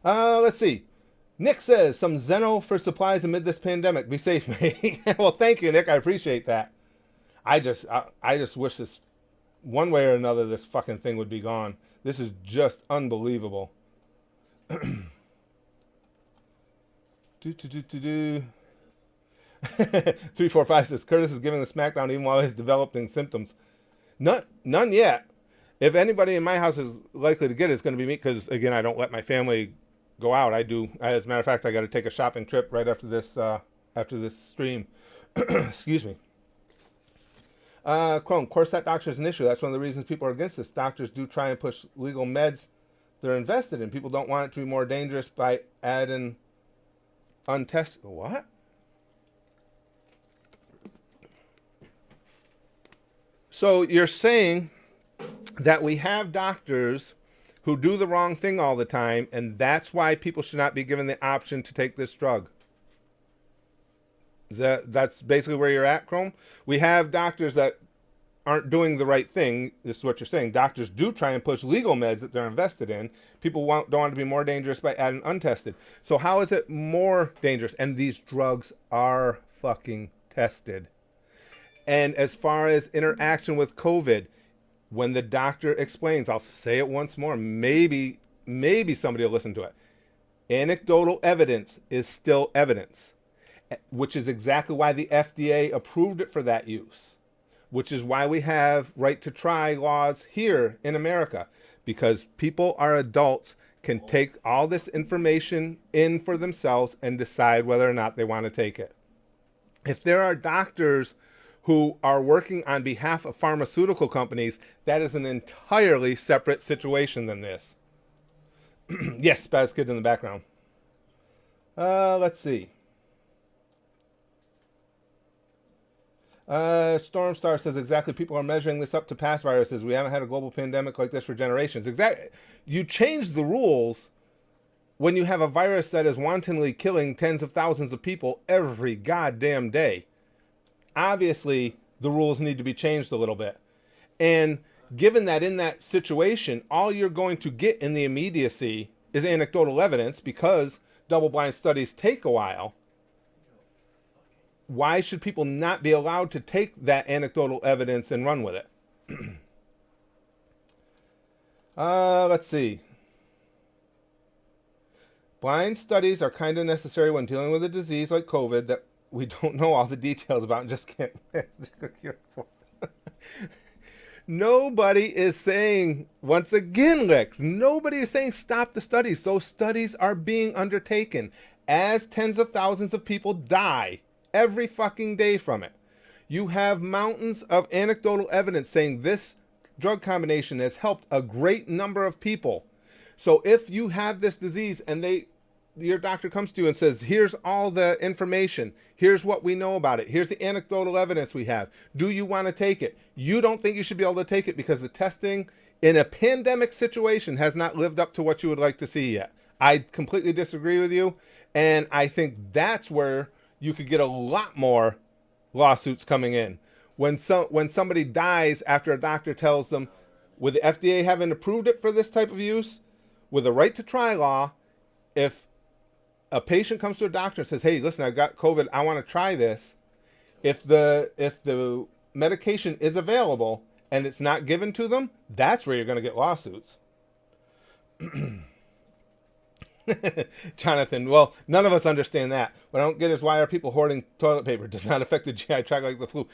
A: Let's see. Nick says, some Zeno for supplies amid this pandemic. Be safe, mate. Well, thank you, Nick. I appreciate that. I just wish this, one way or another, this fucking thing would be gone. This is just unbelievable. 345 says, Curtis is giving the smackdown even while he's developing symptoms. None yet. If anybody in my house is likely to get it, it's going to be me because, again, I don't let my family go out. I do. As a matter of fact, I got to take a shopping trip right after this stream. Excuse me. Chrome, Corset doctor is an issue. That's one of the reasons people are against this. Doctors do try and push legal meds they're invested in. People don't want it to be more dangerous by adding untested. What? So you're saying that we have doctors who do the wrong thing all the time, and that's why people should not be given the option to take this drug. That's basically where you're at, Chrome? We have doctors that aren't doing the right thing. This is what you're saying. Doctors do try and push legal meds that they're invested in. People don't want to be more dangerous by adding untested. So how is it more dangerous? And these drugs are fucking tested. And as far as interaction with COVID, when the doctor explains, I'll say it once more, maybe somebody will listen to it. Anecdotal evidence is still evidence, which is exactly why the FDA approved it for that use, which is why we have right to try laws here in America, because people are adults, can take all this information in for themselves and decide whether or not they want to take it. If there are doctors who are working on behalf of pharmaceutical companies, that is an entirely separate situation than this. Yes, Spaz Kid in the background. Let's see. Stormstar says, exactly, people are measuring this up to past viruses. We haven't had a global pandemic like this for generations. Exactly. You change the rules when you have a virus that is wantonly killing tens of thousands of people every goddamn day. Obviously, the rules need to be changed a little bit. And given that in that situation, all you're going to get in the immediacy is anecdotal evidence, because double-blind studies take a while, why should people not be allowed to take that anecdotal evidence and run with it? Let's see. Blind studies are kind of necessary when dealing with a disease like COVID that we don't know all the details about and just can't cure for. Nobody is saying, once again, Lex, nobody is saying stop the studies. Those studies are being undertaken as tens of thousands of people die every fucking day from it. You have mountains of anecdotal evidence saying this drug combination has helped a great number of people. So if you have this disease and your doctor comes to you and says, here's all the information, here's what we know about it, here's the anecdotal evidence we have, do you want to take it? You don't think you should be able to take it because the testing in a pandemic situation has not lived up to what you would like to see yet. I completely disagree with you, and I think that's where you could get a lot more lawsuits coming in. When somebody dies after a doctor tells them, with the FDA having approved it for this type of use, with a right to try law, if a patient comes to a doctor and says, hey, listen, I've got COVID, I want to try this. If the medication is available and it's not given to them, that's where you're going to get lawsuits. Jonathan, well, none of us understand that. What I don't get is why are people hoarding toilet paper? It does not affect the GI tract like the flu.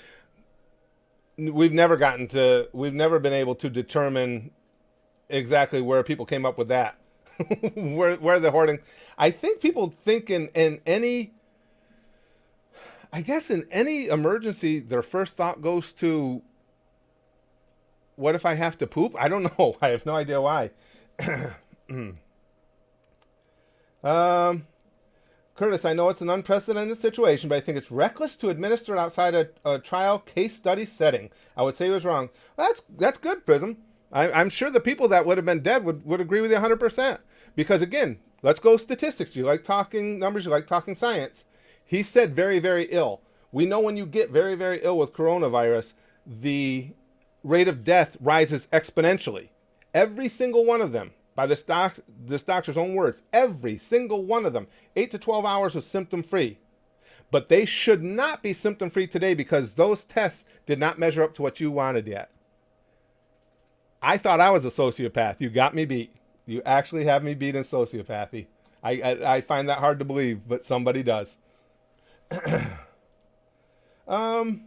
A: We've never been able to determine exactly where people came up with that. where the hoarding. I think people think in any emergency, their first thought goes to, what if I have to poop? I don't know. I have no idea why. Curtis, I know it's an unprecedented situation, but I think it's reckless to administer it outside a trial case study setting. I would say he was wrong. Well, that's good, Prism. I'm sure the people that would have been dead would agree with you 100%. Because again, let's go statistics. You like talking numbers, you like talking science. He said very, very ill. We know when you get very, very ill with coronavirus, the rate of death rises exponentially. Every single one of them, by this doctor's own words, every single one of them, 8 to 12 hours was symptom-free. But they should not be symptom-free today because those tests did not measure up to what you wanted yet. I thought I was a sociopath. You got me beat. You actually have me beat in sociopathy. I find that hard to believe, but somebody does. Chrome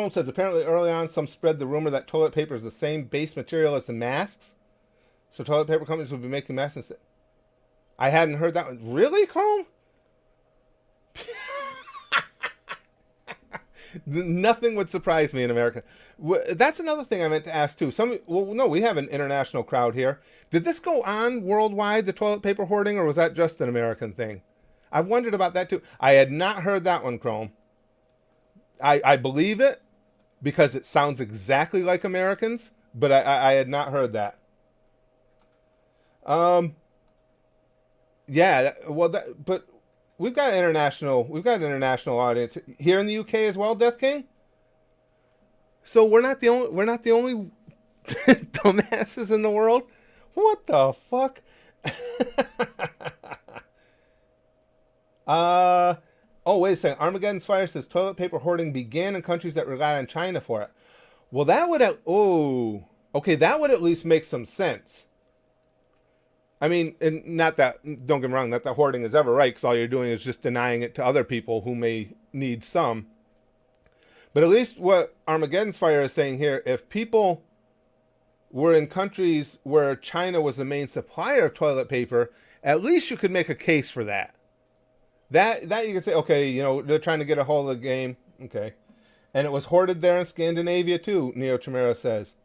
A: says, apparently early on, some spread the rumor that toilet paper is the same base material as the masks. So toilet paper companies would be making masks instead. I hadn't heard that one. Really, Chrome? Nothing would surprise me in America. That's another thing I meant to ask too. No, we have an international crowd here. Did this go on worldwide, the toilet paper hoarding, or was that just an American thing? I've wondered about that too. I had not heard that one, Chrome. I believe it because it sounds exactly like Americans, but I had not heard that. Yeah, well, but we've got an international audience here in the UK as well, Death King. So we're not the only dumbasses in the world. What the fuck? Oh, wait a second. Armageddon's Fire says toilet paper hoarding began in countries that relied on China for it. Well, that would that would at least make some sense. I mean, and not that, don't get me wrong, not that hoarding is ever right, because all you're doing is just denying it to other people who may need some. But at least what Armageddon's Fire is saying here, if people were in countries where China was the main supplier of toilet paper, at least you could make a case for that. That you could say, okay, they're trying to get a hold of the game. Okay. And it was hoarded there in Scandinavia too, Neo Chimera says.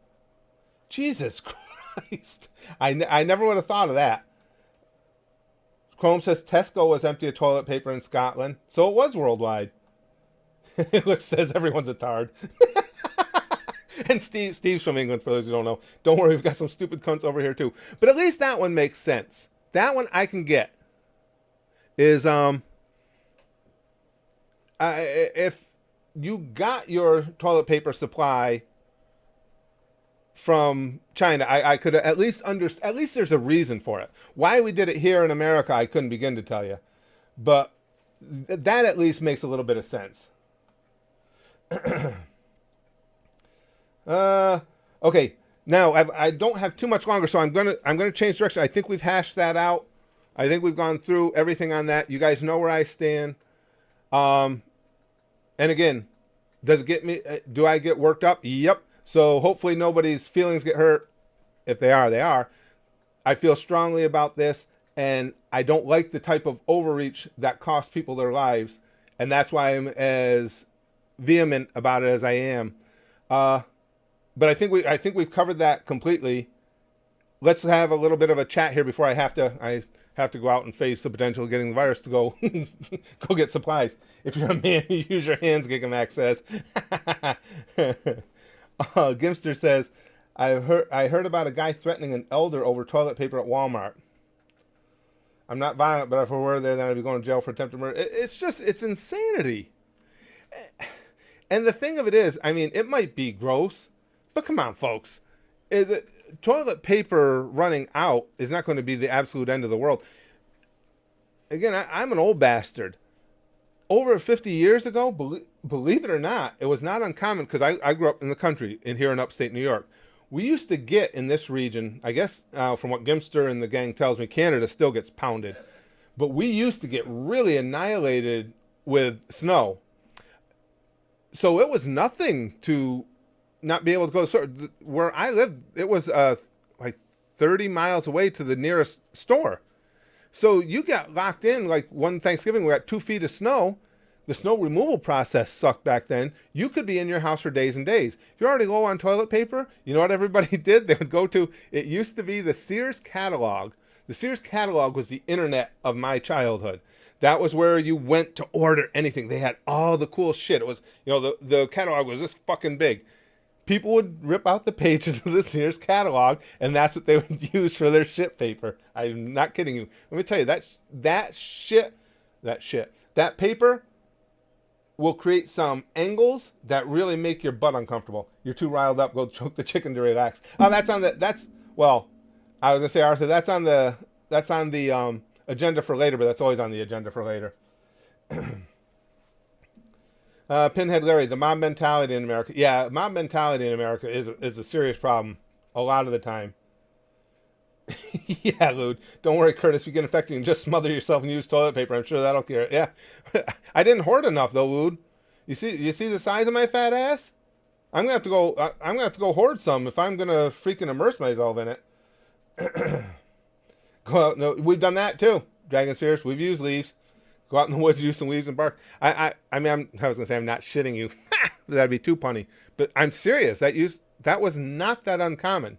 A: Jesus Christ. I never would have thought of that. Chrome says Tesco was empty of toilet paper in Scotland. So it was worldwide. It says everyone's a tard. And Steve's from England, for those who don't know. Don't worry, we've got some stupid cunts over here too. But at least that one makes sense. That one I can get. Is if you got your toilet paper supply from China, I could at least understand. At least there's a reason for it. Why we did it here in America, I couldn't begin to tell you. But that at least makes a little bit of sense. Okay. Now I don't have too much longer, so I'm gonna change direction. I think we've hashed that out. I think we've gone through everything on that. You guys know where I stand. And again, do I get worked up? Yep. So hopefully nobody's feelings get hurt. If they are, they are. I feel strongly about this, and I don't like the type of overreach that costs people their lives. And that's why I'm as vehement about it as I am. but I think we've covered that completely. Let's have a little bit of a chat here before I have to go out and face the potential of getting the virus to go go get supplies. If you're a man, you use your hands, Gigamax says. Gimster says, I heard about a guy threatening an elder over toilet paper at Walmart. I'm not violent, but if I were there, then I'd be going to jail for attempted murder. It's insanity. And the thing of it is, I mean, it might be gross, but come on, folks. Toilet paper running out is not going to be the absolute end of the world. Again, I'm an old bastard. Over 50 years ago, believe it or not, it was not uncommon, because I grew up in the country here in upstate New York. We used to get in this region, I guess from what Gimster and the gang tells me, Canada still gets pounded. But we used to get really annihilated with snow. So it was nothing to not be able to go to the store. Where I lived, it was like 30 miles away to the nearest store. So you got locked in. Like one Thanksgiving, we got 2 feet of snow. The snow removal process sucked back then. You could be in your house for days and days. If you're already low on toilet paper, you know what everybody did? They would go to, it used to be the Sears catalog. The Sears catalog was the internet of my childhood. That was where you went to order anything. They had all the cool shit. It was, the catalog was this fucking big. People would rip out the pages of the Sears catalog, and that's what they would use for their shit paper. I'm not kidding you. Let me tell you, that paper will create some angles that really make your butt uncomfortable. You're too riled up. Go choke the chicken to relax. Oh, I was gonna say, Arthur, that's on the agenda for later, but that's always on the agenda for later. Pinhead Larry, the mob mentality in America. Yeah, mob mentality in America is a serious problem a lot of the time. Yeah, Lude. Don't worry, Curtis. If you get infected, you can just smother yourself and use toilet paper. I'm sure that'll cure it. Yeah. I didn't hoard enough though, Lude. You see the size of my fat ass? I'm gonna have to go hoard some if I'm gonna freaking immerse myself in it. Go out. No, we've done that too. Dragon's Fierce. We've used leaves. Go out in the woods, use some leaves and bark. I was gonna say I'm not shitting you. That'd be too punny. But I'm serious. That was not that uncommon.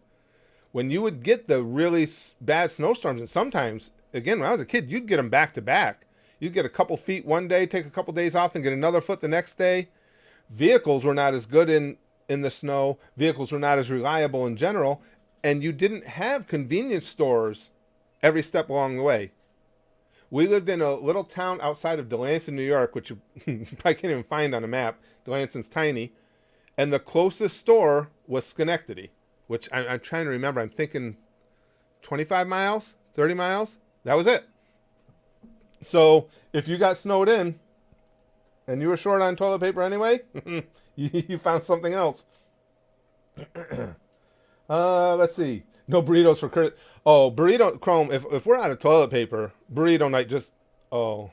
A: When you would get the really bad snowstorms, and sometimes, again, when I was a kid, you'd get them back to back. You'd get a couple feet one day, take a couple days off, and get another foot the next day. Vehicles were not as good in the snow. Vehicles were not as reliable in general. And you didn't have convenience stores every step along the way. We lived in a little town outside of Delancey, New York, which you probably can't even find on a map. Delancey's tiny. And the closest store was Schenectady, which I'm trying to remember. I'm thinking 25 miles, 30 miles. That was it. So if you got snowed in and you were short on toilet paper anyway, you found something else. Let's see. No burritos for Curtis. Oh, burrito Chrome. If we're out of toilet paper, burrito night just. Oh,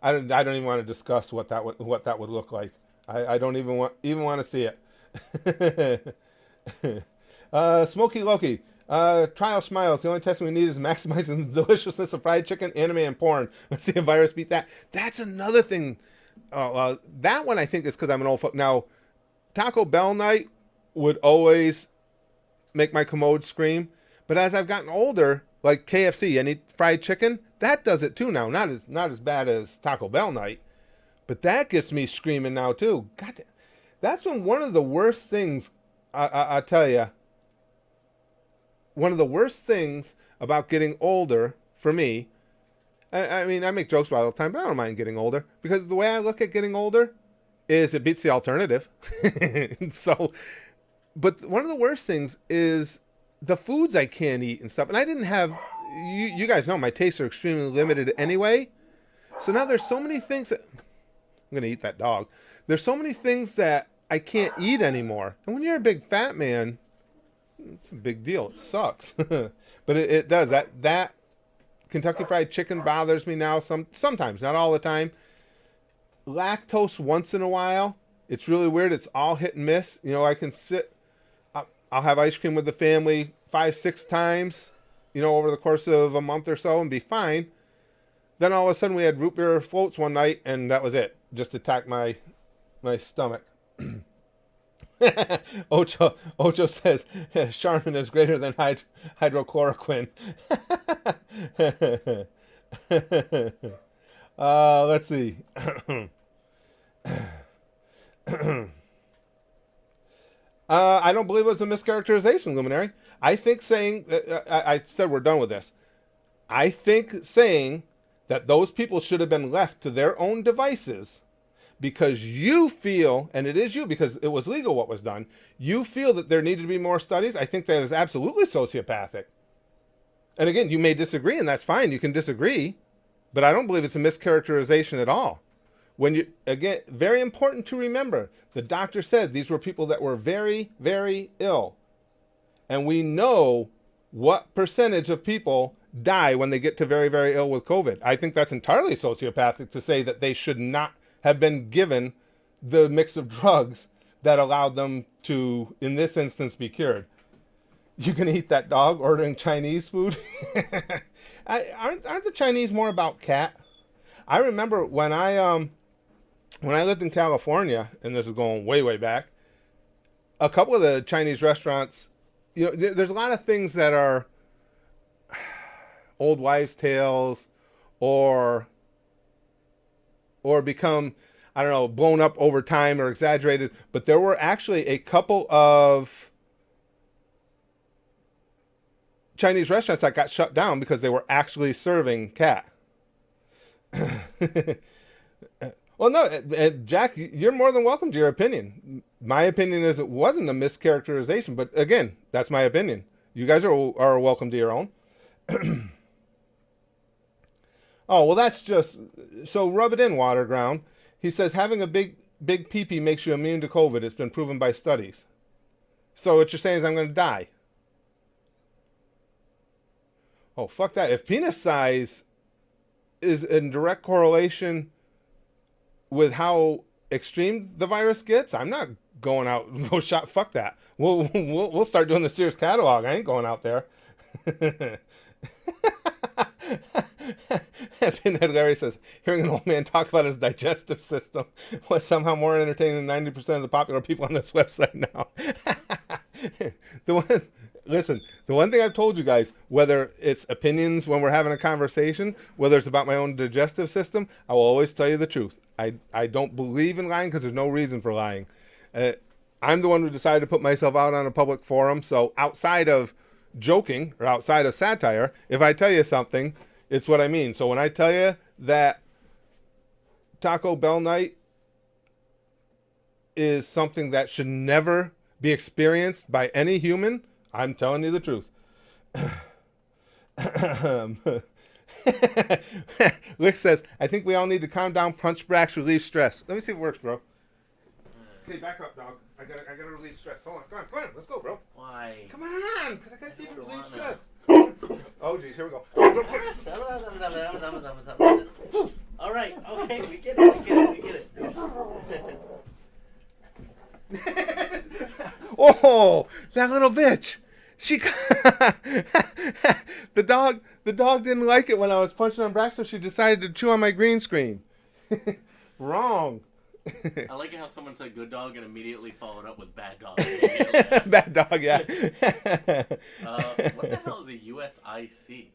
A: I don't even want to discuss what that would look like. I don't even want to see it. Smoky Loki. Trial Smiles. The only testing we need is maximizing the deliciousness of fried chicken, anime, and porn. Let's see if virus beat that. That's another thing. That one I think is because I'm an old fuck. Now, Taco Bell night would always make my commode scream. But as I've gotten older, like KFC, I need fried chicken. That does it too now. Not as bad as Taco Bell night, but that gets me screaming now too. God, that's when one of the worst things. I tell you, one of the worst things about getting older for me. I mean, I make jokes about it all the time, but I don't mind getting older because the way I look at getting older is it beats the alternative. So, but one of the worst things is the foods I can't eat and stuff. And I didn't have, you guys know my tastes are extremely limited anyway. So now there's so many things that, I'm going to eat that dog. There's so many things that I can't eat anymore. And when you're a big fat man, it's a big deal. It sucks. But it does. That Kentucky Fried Chicken bothers me now. Sometimes, not all the time. Lactose once in a while. It's really weird. It's all hit and miss. I can sit. I'll have ice cream with the family 5-6 times, over the course of a month or so and be fine. Then all of a sudden we had root beer floats one night and that was it. Just attacked my stomach. Ocho says Charmin is greater than hydrochloroquine. Let's see. I don't believe it was a mischaracterization, Luminary. I think saying, I said we're done with this. I think saying that those people should have been left to their own devices because you feel, and it is you because it was legal what was done, you feel that there needed to be more studies. I think that is absolutely sociopathic. And again, you may disagree, and that's fine. You can disagree, but I don't believe it's a mischaracterization at all. When you, again, very important to remember, the doctor said these were people that were very, very ill. And we know what percentage of people die when they get to very, very ill with COVID. I think that's entirely sociopathic to say that they should not have been given the mix of drugs that allowed them to, in this instance, be cured. You can eat that dog ordering Chinese food. Aren't the Chinese more about cat? I remember when I lived in California, and this is going way, way back, a couple of the Chinese restaurants, you know, there's a lot of things that are old wives' tales or become, I don't know, blown up over time or exaggerated. But there were actually a couple of Chinese restaurants that got shut down because they were actually serving cat. Well, no, Jack, you're more than welcome to your opinion. My opinion is it wasn't a mischaracterization, but again, that's my opinion. You guys are welcome to your own. Oh, well, that's just, so rub it in, Waterground. He says having a big pee-pee makes you immune to COVID. It's been proven by studies. So what you're saying is I'm going to die. Oh, fuck that. If penis size is in direct correlation with how extreme the virus gets, I'm not going out, no shot, fuck that. We'll start doing the Sears catalog. I ain't going out there. Pinhead Larry says, hearing an old man talk about his digestive system was somehow more entertaining than 90% of the popular people on this website now. The one thing I've told you guys, whether it's opinions when we're having a conversation, whether it's about my own digestive system, I will always tell you the truth. I don't believe in lying because there's no reason for lying. I'm the one who decided to put myself out on a public forum, so outside of joking or outside of satire, if I tell you something, it's what I mean. So when I tell you that Taco Bell night is something that should never be experienced by any human, I'm telling you the truth. Lick says, I think we all need to calm down, punch bracks, relieve stress. Let me see if it works, bro. Okay, back up, dog. I gotta relieve stress. Hold on, come on, let's go, bro.
B: Why?
A: Come on, because I gotta see if it relieves stress. Oh, geez, here we go.
B: All right, okay, we get it.
A: Oh, that little bitch. She, the dog didn't like it when I was punching on Brax, so she decided to chew on my green screen. Wrong.
B: I like how someone said good dog and immediately followed up with bad dog.
A: Bad dog, yeah.
B: What the hell is a USIC?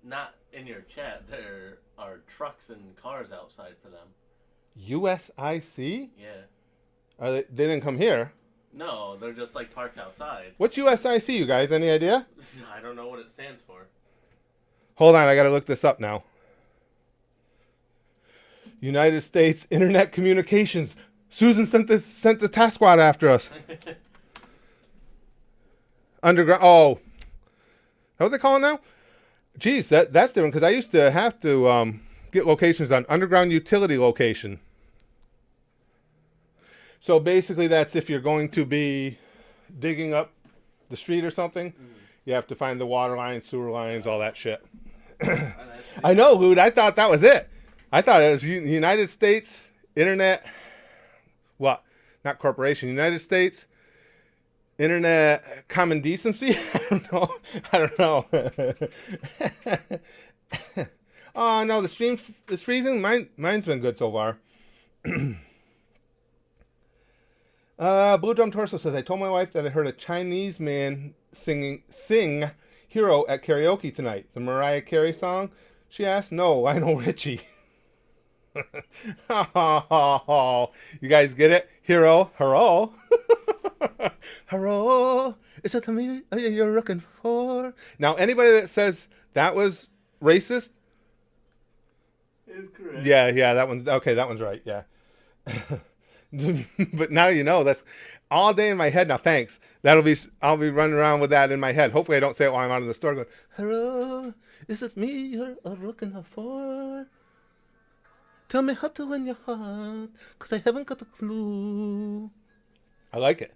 B: Not in your chat. There are trucks and cars outside for them.
A: USIC?
B: Yeah.
A: They didn't come here.
B: No, they're just like parked outside.
A: What's USIC, you guys? Any idea?
B: I don't know what it stands for.
A: Hold on, I gotta look this up now. United States Internet Communications. Susan sent the task squad after us. Underground. Oh, is that what they call it now? Geez, that's different because I used to have to get locations on underground utility location. So basically, that's if you're going to be digging up the street or something, you have to find the water lines, sewer lines, all that shit. I know, Lude. I thought that was it. I thought it was United States Internet, what? Not corporation. United States Internet Common Decency? I don't know. Oh, no, the stream is freezing. Mine's been good so far. Blue Drum Torso says, I told my wife that I heard a Chinese man sing Hero at karaoke tonight. The Mariah Carey song? She asked. No, I know Richie. You guys get it? Hero. Hero. Is that me you're looking for? Now, anybody that says that was racist?
B: Is correct.
A: Yeah, that one's okay. That one's right. Yeah. But now you know that's all day in my head now. Thanks. I'll be running around with that in my head. Hopefully, I don't say it while I'm out of the store going, "Hello, is it me you're looking for? Tell me how to win your heart, 'cause I haven't got a clue." I like it.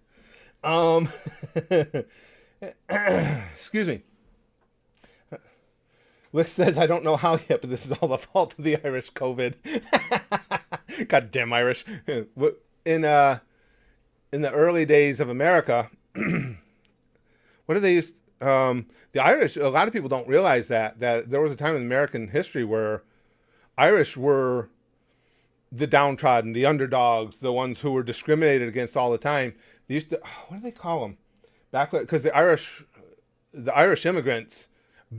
A: Excuse me. Wick says, I don't know how yet, but this is all the fault of the Irish COVID. Goddamn Irish. In the early days of America, what do they use? The Irish, a lot of people don't realize that there was a time in American history where Irish were the downtrodden, the underdogs, the ones who were discriminated against all the time. They used to, what do they call them? Because the Irish immigrants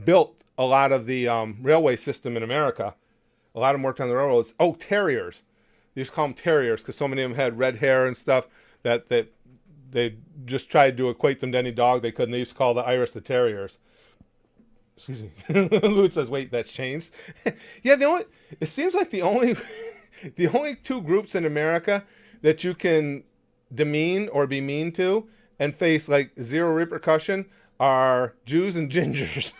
A: built a lot of the railway system in America. A lot of them worked on the railroads. Oh, terriers. They used to call them terriers because so many of them had red hair and stuff that they just tried to equate them to any dog they could. And they used to call the Irish the terriers. Excuse me. Lute says, wait, that's changed. Yeah, it seems like the only two groups in America that you can demean or be mean to and face like zero repercussion are Jews and gingers.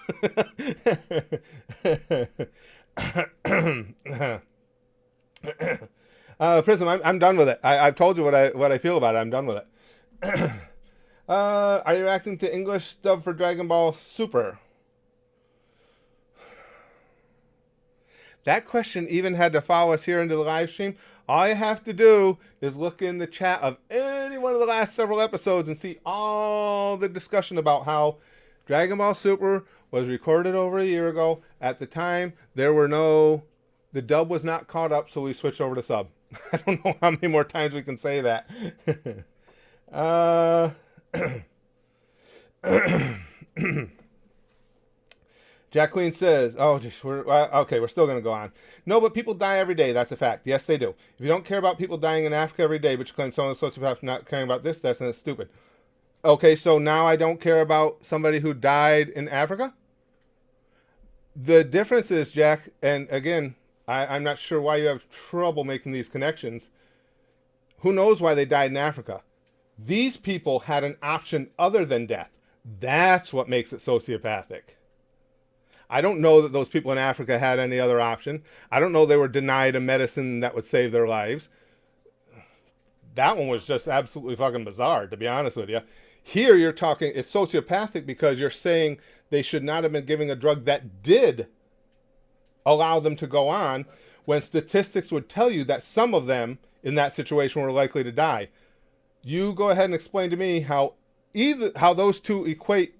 A: Prism, I'm done with it. I've told you what I feel about it. I'm done with it. Are you reacting to English dub for Dragon Ball Super? That question even had to follow us here into the live stream. All you have to do is look in the chat of any one of the last several episodes and see all the discussion about how Dragon Ball Super was recorded over a year ago. At the time, the dub was not caught up, so we switched over to sub. I don't know how many more times we can say that. Jack Queen says, we're still going to go on. No, but people die every day. That's a fact. Yes, they do. If you don't care about people dying in Africa every day, but you claim someone's sociopath for not caring about this, then it's stupid. Okay, so now I don't care about somebody who died in Africa? The difference is, Jack, and again, I'm not sure why you have trouble making these connections. Who knows why they died in Africa? These people had an option other than death. That's what makes it sociopathic. I don't know that those people in Africa had any other option. I don't know they were denied a medicine that would save their lives. That one was just absolutely fucking bizarre, to be honest with you. Here you're talking, it's sociopathic because you're saying they should not have been giving a drug that did allow them to go on, when statistics would tell you that some of them in that situation were likely to die. You go ahead and explain to me how those two equate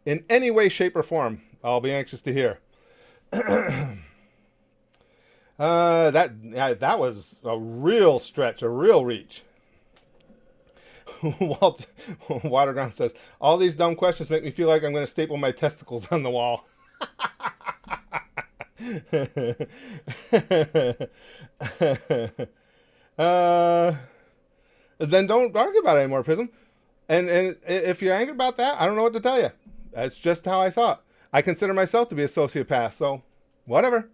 A: in any way, shape, or form. I'll be anxious to hear. That was a real stretch, a real reach. Waterground says, all these dumb questions make me feel like I'm going to staple my testicles on the wall. Then don't argue about it anymore, Prism. And if you're angry about that, I don't know what to tell you. That's just how I saw it. I consider myself to be a sociopath, so whatever.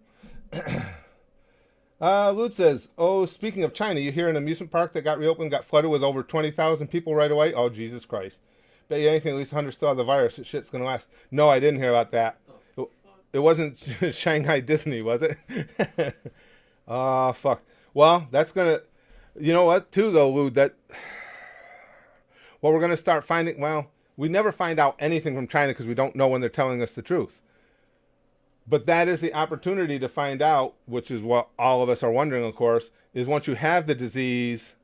A: Lute says, speaking of China, you hear an amusement park that got reopened got flooded with over 20,000 people right away? Oh, Jesus Christ. Bet you anything, at least 100 still have the virus. That shit's going to last. No, I didn't hear about that. It wasn't Shanghai Disney, was it? Oh, fuck. Well, that's going to... You know what, too, though, Lou, that... What we're going to start finding... Well, we never find out anything from China because we don't know when they're telling us the truth. But that is the opportunity to find out, which is what all of us are wondering, of course, is once you have the disease,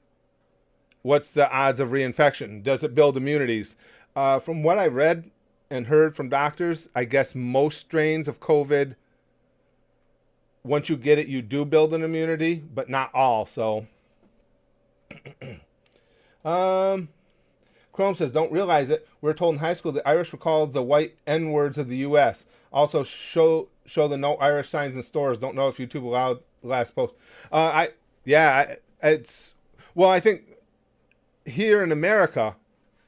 A: what's the odds of reinfection? Does it build immunities? From what I read and heard from doctors, I guess most strains of COVID, once you get it, you do build an immunity, but not all. So Um, Chrome says, don't realize it. We were told in high school the Irish were called the white N words of the U.S. Also, show the no Irish signs in stores. Don't know if YouTube allowed last post. It's well, I think here in America,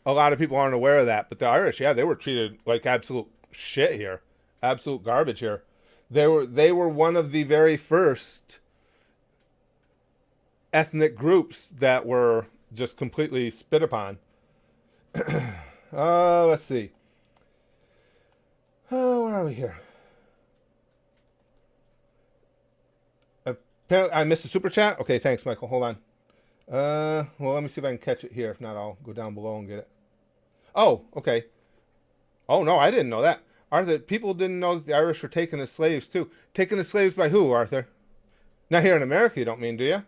A: a lot of people aren't aware of that. But the Irish, yeah, they were treated like absolute shit here, absolute garbage here. They were one of the very first ethnic groups that were just completely spit upon. Let's see. Oh, where are we here? Apparently, I missed a super chat. Okay, thanks, Michael. Hold on. Well, let me see if I can catch it here. If not, I'll go down below and get it. Oh, okay. Oh no, I didn't know that. Arthur, people didn't know that the Irish were taken as slaves too. Taken as slaves by who, Arthur? Not here in America, you don't mean, do you?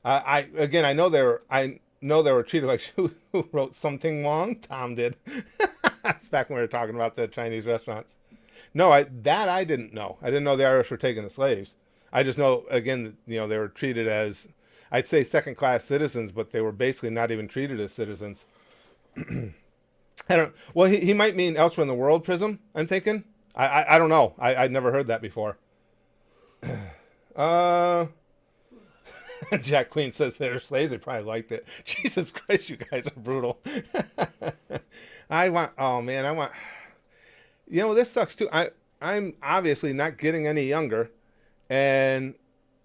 A: I know they were treated like who wrote something wrong. Tom did. That's back when we were talking about the Chinese restaurants. No, I didn't know. I didn't know the Irish were taken as slaves. I just know again, they were treated as, I'd say, second class citizens, but they were basically not even treated as citizens. I don't. Well, he might mean elsewhere in the world prism. I'm thinking. I don't know. I'd never heard that before. Uh. Jack Queen says they're slaves. They probably liked it. Jesus Christ, you guys are brutal. Oh man, I want. This sucks too. I'm obviously not getting any younger, and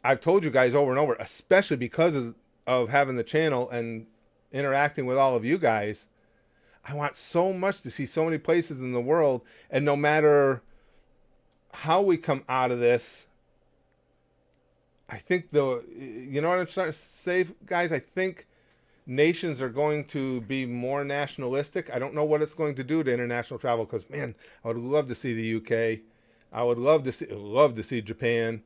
A: I've told you guys over and over, especially because of having the channel and interacting with all of you guys. I want so much to see so many places in the world, and no matter how we come out of this, I think you know what I'm trying to say, guys? I think nations are going to be more nationalistic. I don't know what it's going to do to international travel because, man, I would love to see the UK. I would love to see Japan.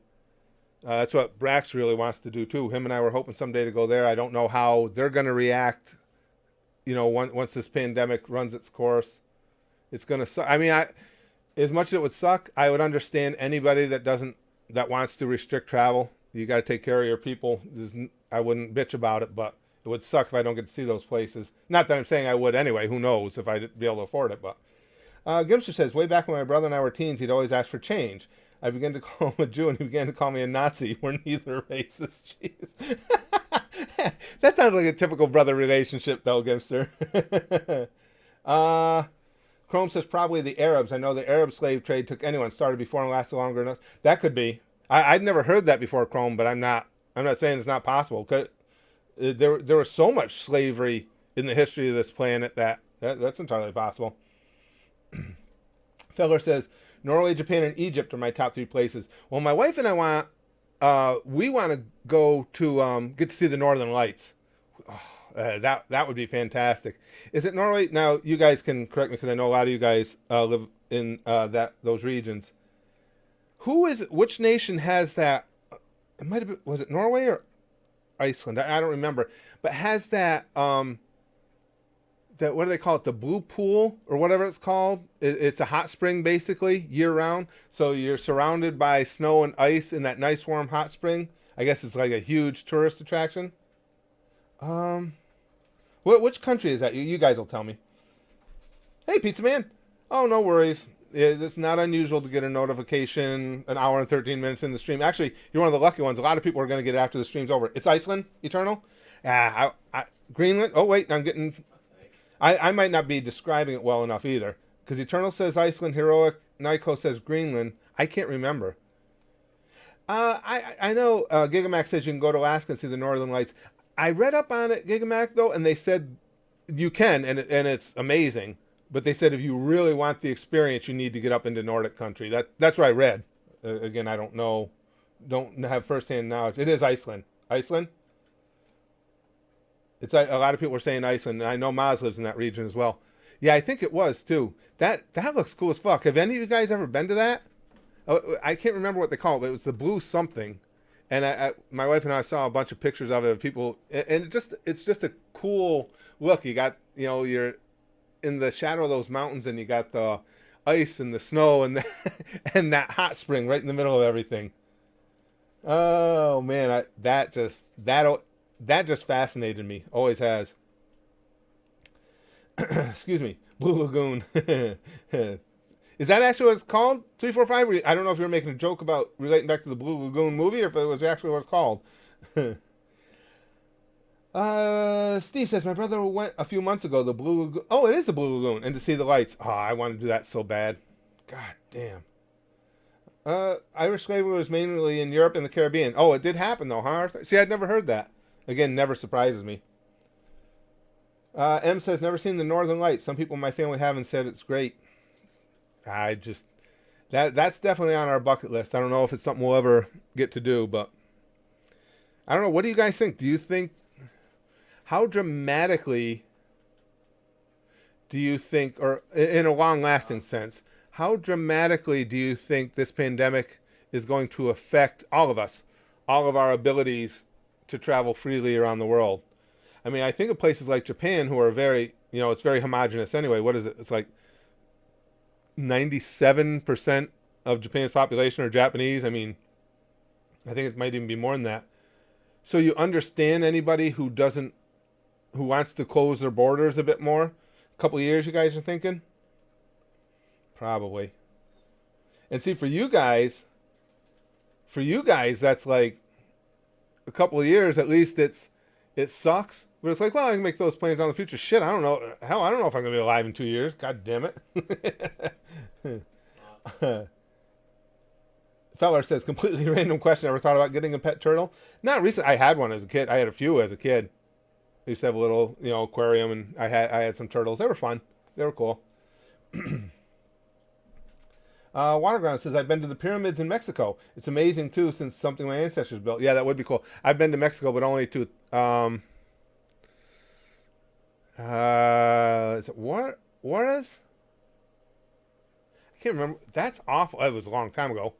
A: That's what Brax really wants to do too. Him and I were hoping someday to go there. I don't know how they're going to react. Once this pandemic runs its course, it's going to suck. I mean, as much as it would suck, I would understand anybody that wants to restrict travel. You got to take care of your people. I wouldn't bitch about it, but it would suck if I don't get to see those places. Not that I'm saying I would anyway. Who knows if I'd be able to afford it, but Gimster says, way back when my brother and I were teens, he'd always ask for change. I began to call him a Jew, and he began to call me a Nazi. We're neither racist. Jeez. That sounds like a typical brother relationship, though, Gimster. Chrome says probably the Arabs. I know the Arab slave trade took anyone, started before and lasted longer enough. That could be. I'd never heard that before, Chrome, but I'm not saying it's not possible. Cause there was so much slavery in the history of this planet that's entirely possible. Feller says Norway, Japan, and Egypt are my top 3 places. Well, my wife and I we want to go to get to see the Northern Lights. Oh, that would be fantastic. Is it Norway? Now you guys can correct me because I know a lot of you guys live in those regions. Which nation has that? It might have been, was it Norway or Iceland? I don't remember, but has that what do they call it? The blue pool or whatever it's called. It's a hot spring basically year round. So you're surrounded by snow and ice in that nice warm hot spring. I guess it's like a huge tourist attraction. Which country is that? You guys will tell me. Hey, Pizza Man. Oh, no worries. It's not unusual to get a notification an hour and 13 minutes in the stream. Actually, you're one of the lucky ones. A lot of people are going to get it after the stream's over. It's Iceland, Eternal? Greenland? Oh, wait, I'm getting... I might not be describing it well enough either. Because Eternal says Iceland, Heroic, Nyko says Greenland. I can't remember. I know Gigamax says you can go to Alaska and see the Northern Lights. I read up on it, Gigamax, though, and they said you can, and it's amazing. But they said if you really want the experience, you need to get up into Nordic country. That's what I read. Again, I don't know. Don't have firsthand knowledge. It is Iceland. Iceland? It's a lot of people are saying Iceland. I know Maz lives in that region as well. Yeah, I think it was too. That looks cool as fuck. Have any of you guys ever been to that? I can't remember what they call it, but it was the blue something. And my wife and I saw a bunch of pictures of it of people, and it's just a cool look. You got you're in the shadow of those mountains, and you got the ice and the snow and and that hot spring right in the middle of everything. Oh man, that just fascinated me. Always has. Excuse me, Blue Lagoon. Is that actually what it's called? 345? I don't know if you were making a joke about relating back to the Blue Lagoon movie or if it was actually what it's called. Steve says my brother went a few months ago. The Blue Lagoon. Oh, it is the Blue Lagoon, and to see the lights. Oh, I want to do that so bad. God damn. Irish slavery was mainly in Europe and the Caribbean. Oh, it did happen though, huh? See, I'd never heard that. Again, never surprises me. M says never seen the Northern Lights. Some people in my family haven't said it's great. I just that's definitely on our bucket list. I don't know if it's something we'll ever get to do, but I don't know. What do you guys think? Do you think how dramatically do you think, or in a long-lasting sense, how dramatically do you think this pandemic is going to affect all of us, all of our abilities to travel freely around the world? I mean, I think of places like Japan who are very, it's very homogenous anyway. What is it? It's like 97% of Japan's population are Japanese. I mean, I think it might even be more than that. So you understand anybody who wants to close their borders a bit more? A couple of years, you guys are thinking? Probably. And see, for you guys, that's like a couple of years. At least it sucks, but it's like, well, I can make those plans on the future. Shit, I don't know. Hell, I don't know if I'm gonna be alive in 2 years. God damn it. Feller says, completely random question. Ever thought about getting a pet turtle? Not recently. I had one as a kid. I had a few as a kid. I used to have a little, aquarium, and I had some turtles. They were fun. They were cool. Waterground says, I've been to the pyramids in Mexico. It's amazing, too, since something my ancestors built. Yeah, that would be cool. I've been to Mexico, but only to, is it Juarez? I can't remember. That's awful. It was a long time ago.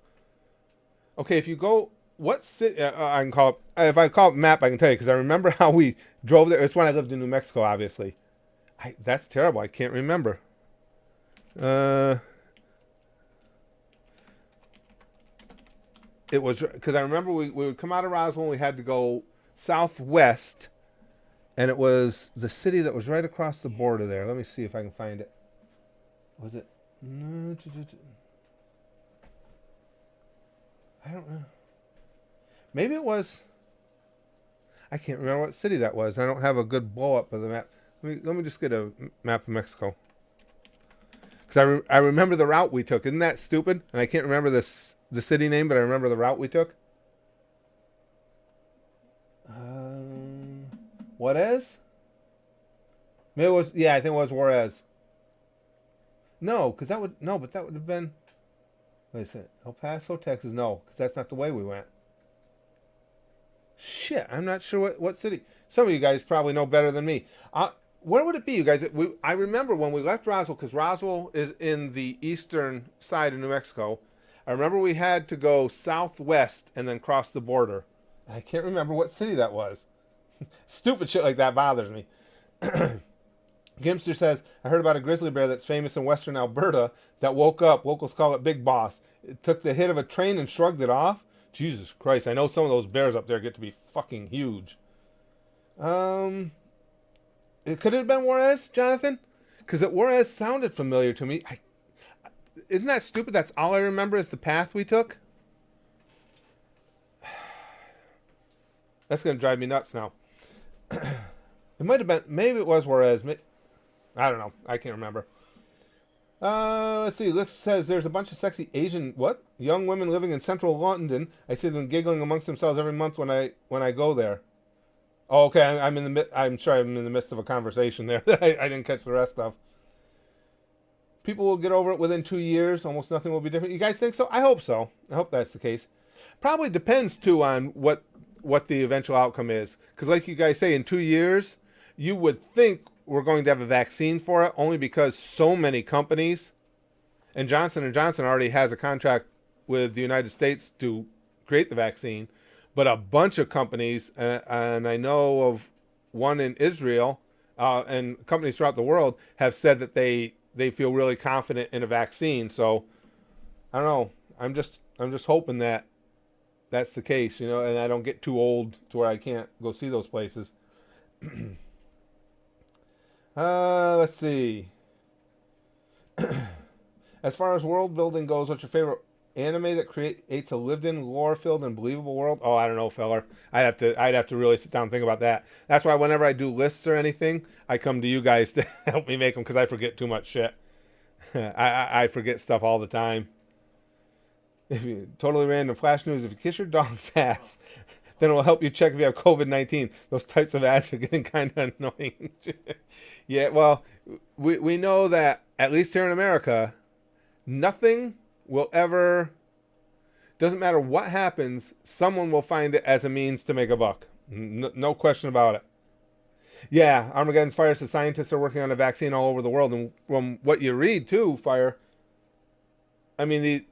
A: Okay, if you go, what city, I can call it, if I call it map, I can tell you, because I remember how we drove there. It's when I lived in New Mexico, obviously. That's terrible. I can't remember. It was because I remember we would come out of Roswell and we had to go southwest, and it was the city that was right across the border there. Let me see if I can find it. Was it? I don't know. Maybe it was. I can't remember what city that was. I don't have a good blow up of the map. Let me just get a map of Mexico. Because I remember the route we took. Isn't that stupid? And I can't remember the city name, but I remember the route we took. Juarez? Maybe it was. Yeah, I think it was Juarez. No, because that would have been. Wait a second. El Paso, Texas. No, because that's not the way we went. Shit, I'm not sure what city. Some of you guys probably know better than me. Where would it be, you guys? I remember when we left Roswell, because Roswell is in the eastern side of New Mexico. I remember we had to go southwest and then cross the border. And I can't remember what city that was. Stupid shit like that bothers me. Gimster says, I heard about a grizzly bear that's famous in western Alberta that woke up. Locals call it Big Boss. It took the hit of a train and shrugged it off. Jesus Christ, I know some of those bears up there get to be fucking huge. It could have been Juarez, Jonathan? Because Juarez sounded familiar to me. Isn't that stupid? That's all I remember is the path we took? That's going to drive me nuts now. It might have been, maybe it was Juarez. I don't know. I can't remember. Let's see. Liz says there's a bunch of sexy Asian young women living in central London. I see them giggling amongst themselves every month when I go there. Oh, okay. I'm sure I'm in the midst of a conversation there. I didn't catch the rest of. People will get over it within 2 years. Almost nothing will be different. You guys think so? I hope so. I hope that's the case. Probably depends too on what the eventual outcome is. Because like you guys say, in 2 years, you would think we're going to have a vaccine for it, only because so many companies, and Johnson & Johnson already has a contract with the United States to create the vaccine, but a bunch of companies, and I know of one in Israel, and companies throughout the world have said that they feel really confident in a vaccine. So I don't know. I'm just hoping that that's the case, and I don't get too old to where I can't go see those places. Let's see. As far as world building goes, what's your favorite anime that creates a lived-in, lore-filled, and believable world? Oh, I don't know, feller. I'd have to really sit down and think about that. That's why whenever I do lists or anything, I come to you guys to help me make them because I forget too much shit. I forget stuff all the time. If you totally random flash news, if you kiss your dog's ass, then it will help you check if you have COVID-19. Those types of ads are getting kind of annoying. Yeah, well, we know that at least here in America, nothing will ever, doesn't matter what happens, someone will find it as a means to make a buck. No question about it. Yeah, Armageddon's Fire says scientists are working on a vaccine all over the world, and from what you read too, Fire, I mean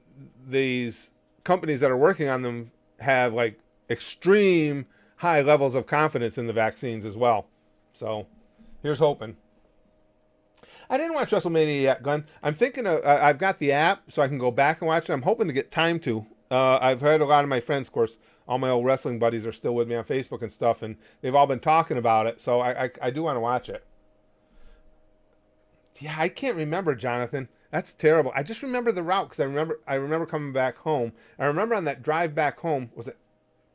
A: these companies that are working on them have like extreme high levels of confidence in the vaccines as well. So here's hoping. I didn't watch WrestleMania yet, Glenn. I'm thinking of, I've got the app so I can go back and watch it. I'm hoping to get time to. I've heard a lot of my friends, of course, all my old wrestling buddies are still with me on Facebook and stuff, and they've all been talking about it. So I do want to watch it. Yeah, I can't remember, Jonathan. That's terrible. I just remember the route because I remember coming back home. I remember on that drive back home, was it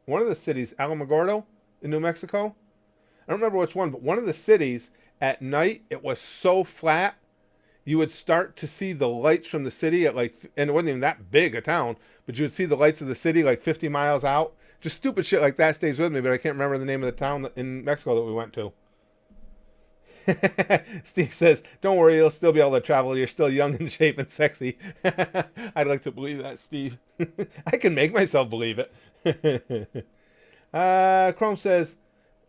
A: one of the cities, Alamogordo in New Mexico? I don't remember which one, but one of the cities at night, it was so flat, you would start to see the lights from the city at like, and it wasn't even that big a town, but you would see the lights of the city like 50 miles out. Just stupid shit like that stays with me, but I can't remember the name of the town in Mexico that we went to. Steve says, "Don't worry, you'll still be able to travel. You're still young and shape and sexy." I'd like to believe that, Steve. I can make myself believe it. Chrome says,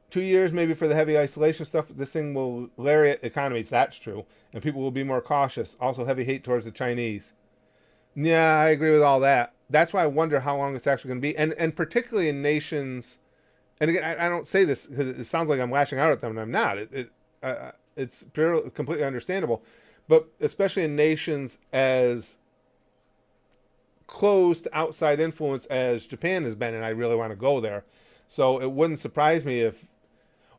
A: 2 years maybe for the heavy isolation stuff. This thing will lariat economies. That's true. And people will be more cautious. Also, heavy hate towards the Chinese. Yeah, I agree with all that. That's why I wonder how long it's actually going to be. And particularly in nations, and again, I don't say this because it sounds like I'm lashing out at them, and I'm not. It's completely understandable. But especially in nations as closed to outside influence as Japan has been, and I really want to go there. So it wouldn't surprise me if,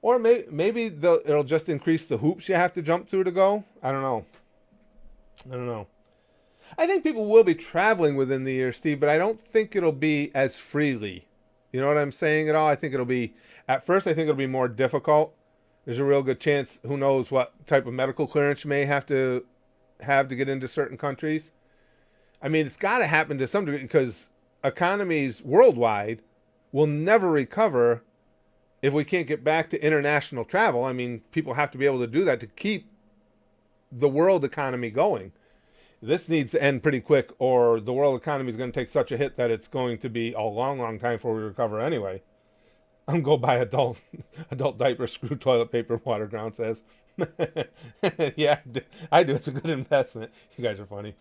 A: or maybe it'll just increase the hoops you have to jump through to go. I don't know. I don't know. I think people will be traveling within the year, Steve, but I don't think it'll be as freely. You know what I'm saying at all? I think it'll be, at first, I think it'll be more difficult. There's a real good chance, who knows what type of medical clearance you may have to get into certain countries. I mean, it's got to happen to some degree because economies worldwide will never recover if we can't get back to international travel. I mean, people have to be able to do that to keep the world economy going. This needs to end pretty quick, or the world economy is going to take such a hit that it's going to be a long, long time before we recover anyway. I'm going to buy adult diaper, screw toilet paper, Waterground says. Yeah, I do. It's a good investment. You guys are funny.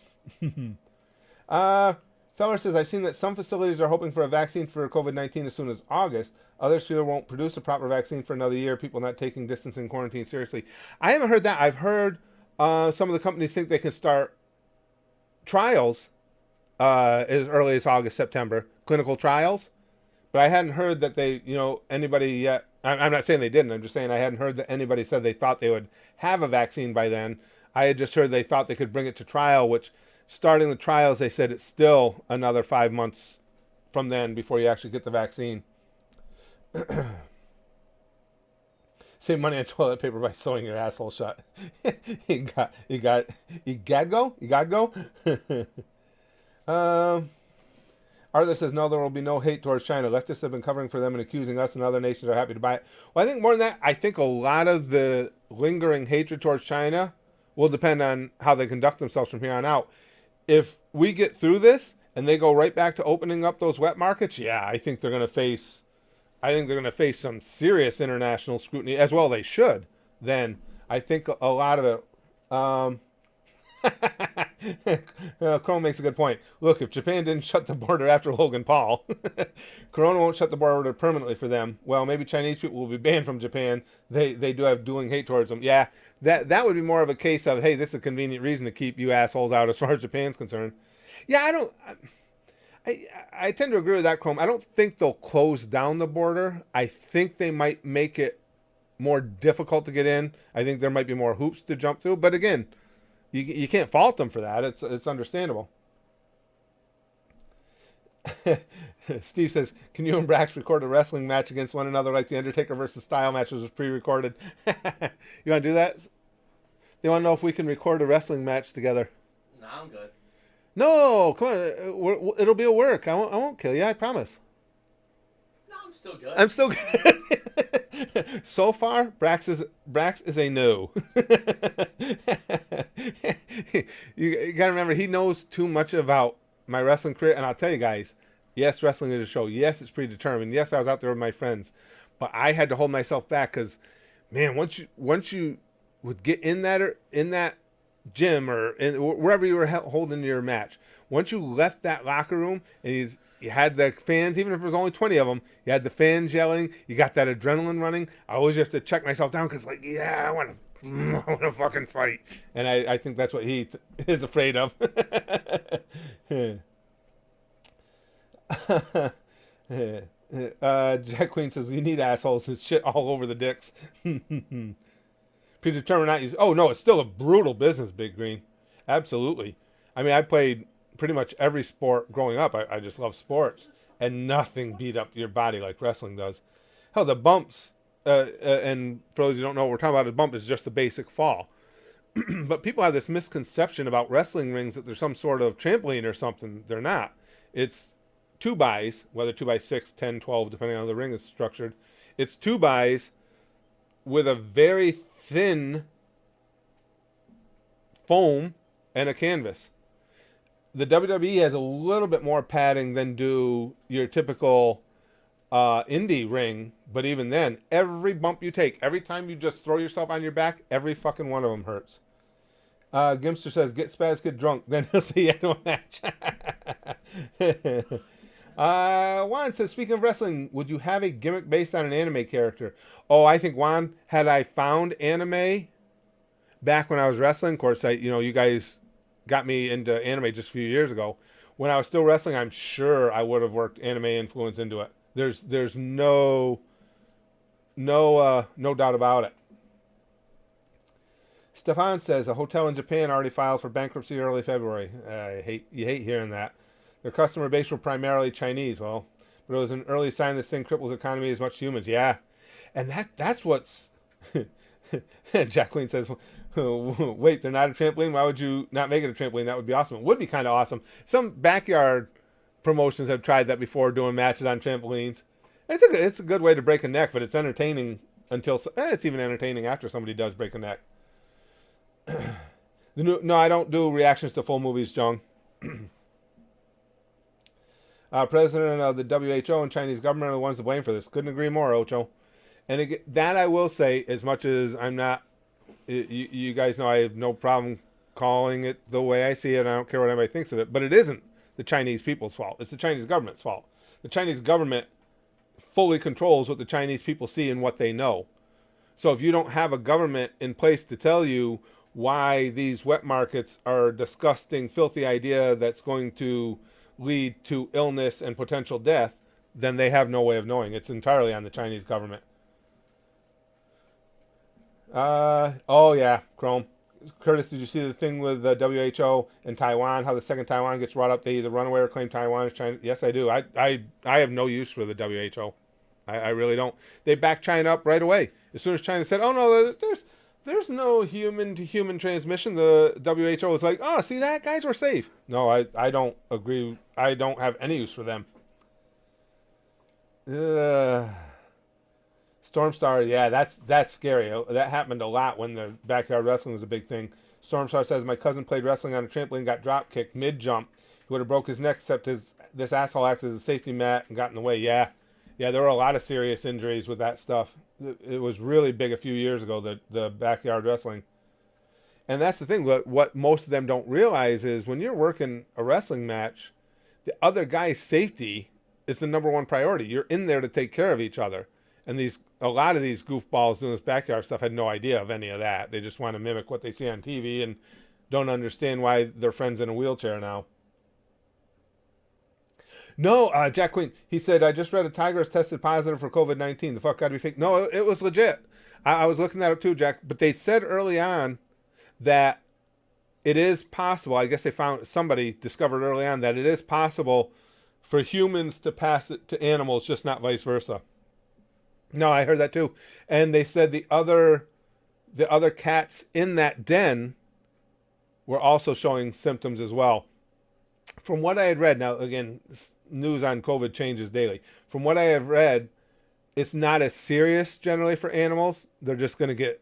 A: Feller says, I've seen that some facilities are hoping for a vaccine for COVID-19 as soon as August. Others feel won't produce a proper vaccine for another year. People not taking distancing quarantine seriously. I haven't heard that. I've heard some of the companies think they can start trials as early as August, September, clinical trials. But I hadn't heard that they, anybody yet. I'm not saying they didn't. I'm just saying I hadn't heard that anybody said they thought they would have a vaccine by then. I had just heard they thought they could bring it to trial, which starting the trials, they said it's still another 5 months from then before you actually get the vaccine. Save money on toilet paper by sewing your asshole shut. you gotta go. Arthur says, no, there will be no hate towards China. Leftists have been covering for them and accusing us, and other nations are happy to buy it. Well, I think more than that, I think a lot of the lingering hatred towards China will depend on how they conduct themselves from here on out. If we get through this and they go right back to opening up those wet markets, yeah, I think they're going to face some serious international scrutiny, as well they should. Then I think a lot of it. Chrome makes a good point. Look, if Japan didn't shut the border after Logan Paul, Corona won't shut the border permanently for them. Well, maybe Chinese people will be banned from Japan. They do have dueling hate towards them. Yeah, that would be more of a case of, hey, this is a convenient reason to keep you assholes out as far as Japan's concerned. Yeah, I tend to agree with that, Chrome. I don't think they'll close down the border. I think they might make it more difficult to get in. I think there might be more hoops to jump through. But again, you can't fault them for that. It's understandable. Steve says, "Can you and Brax record a wrestling match against one another like the Undertaker versus Style match was pre-recorded?" You want to do that? They want to know if we can record a wrestling match together.
B: No, I'm good.
A: No, come on. It'll be a work. I won't kill you. I promise.
B: No, I'm still good.
A: I'm still good. So far, Brax is a no. You gotta remember, he knows too much about my wrestling career, and I'll tell you guys, yes, wrestling is a show. Yes, it's predetermined. Yes, I was out there with my friends, but I had to hold myself back because, man, once you would get in that gym or wherever you were holding your match, once you left that locker room and you had the fans, even if it was only 20 of them, you had the fans yelling, you got that adrenaline running. I always have to check myself down because, like, yeah, I want to fucking fight. And I think that's what he is afraid of. Jack Queen says, "You need assholes. It's shit all over the dicks." Predetermined not use. Oh, no, it's still a brutal business, Big Green. Absolutely. I mean, I played pretty much every sport growing up. I just love sports. And nothing beat up your body like wrestling does. Hell, the bumps, and for those who don't know what we're talking about, a bump is just a basic fall. But people have this misconception about wrestling rings that there's some sort of trampoline or something. They're not. It's 2x, whether 2x6, 10, 12, depending on how the ring is structured. It's 2x with a very thin foam and a canvas. The WWE has a little bit more padding than do your typical indie ring, but even then, every bump you take, every time you just throw yourself on your back, every fucking one of them hurts. Gimster says, "Get Spaz, get drunk, then he'll see you at a match." Juan says, "Speaking of wrestling, would you have a gimmick based on an anime character?" Oh, I think, Juan, had I found anime back when I was wrestling, of course, you guys got me into anime just a few years ago. When I was still wrestling, I'm sure I would have worked anime influence into it. There's no doubt about it. Stefan says, "A hotel in Japan already filed for bankruptcy early February." You hate hearing that. Their customer base were primarily Chinese. Well, but it was an early sign this thing cripples the economy as much as humans. Yeah, and that's what's. Jack Queen says, "Wait, they're not a trampoline? Why would you not make it a trampoline? That would be awesome." It would be kind of awesome. Some backyard promotions have tried that before, doing matches on trampolines. It's a good way to break a neck, but it's entertaining until it's even entertaining after somebody does break a neck. No, I don't do reactions to full movies, Jung. President of the WHO and Chinese government are the ones to blame for this. Couldn't agree more, Ocho. And that I will say, as much as I'm not, you guys know I have no problem calling it the way I see it. I don't care what anybody thinks of it. But it isn't the Chinese people's fault. It's the Chinese government's fault. The Chinese government fully controls what the Chinese people see and what they know. So if you don't have a government in place to tell you why these wet markets are a disgusting, filthy idea that's going to lead to illness and potential death, then they have no way of knowing. It's entirely on the Chinese government. Oh yeah, Chrome. Curtis, did you see the thing with the WHO and Taiwan? How the second Taiwan gets brought up, they either run away or claim Taiwan is China? Yes, I do. I have no use for the WHO. I really don't. They backed China up right away. As soon as China said, "Oh no, there's no human to human transmission," the WHO was like, "Oh, see that, guys, we're safe." No, I don't agree. I don't have any use for them. Stormstar, yeah, that's scary. That happened a lot when the backyard wrestling was a big thing. Stormstar says, "My cousin played wrestling on a trampoline, got drop kicked mid jump. He would have broke his neck, except this asshole acted as a safety mat and got in the way." Yeah, there were a lot of serious injuries with that stuff. It was really big a few years ago, the backyard wrestling. And that's the thing. What most of them don't realize is when you're working a wrestling match, the other guy's safety is the number one priority. You're in there to take care of each other. And a lot of these goofballs doing this backyard stuff had no idea of any of that. They just want to mimic what they see on TV and don't understand why their friend's in a wheelchair now. No, Jack Queen. He said, I just read a tiger is tested positive for COVID-19. The fuck got to be fake. No, it was legit. I was looking that up too, Jack. But they said early on that it is possible. I guess they found somebody discovered early on that it is possible for humans to pass it to animals, just not vice versa. No, I heard that too. And they said the other cats in that den were also showing symptoms as well. From what I had read, now again, news on COVID changes daily. From what I have read, it's not as serious generally for animals. They're just going to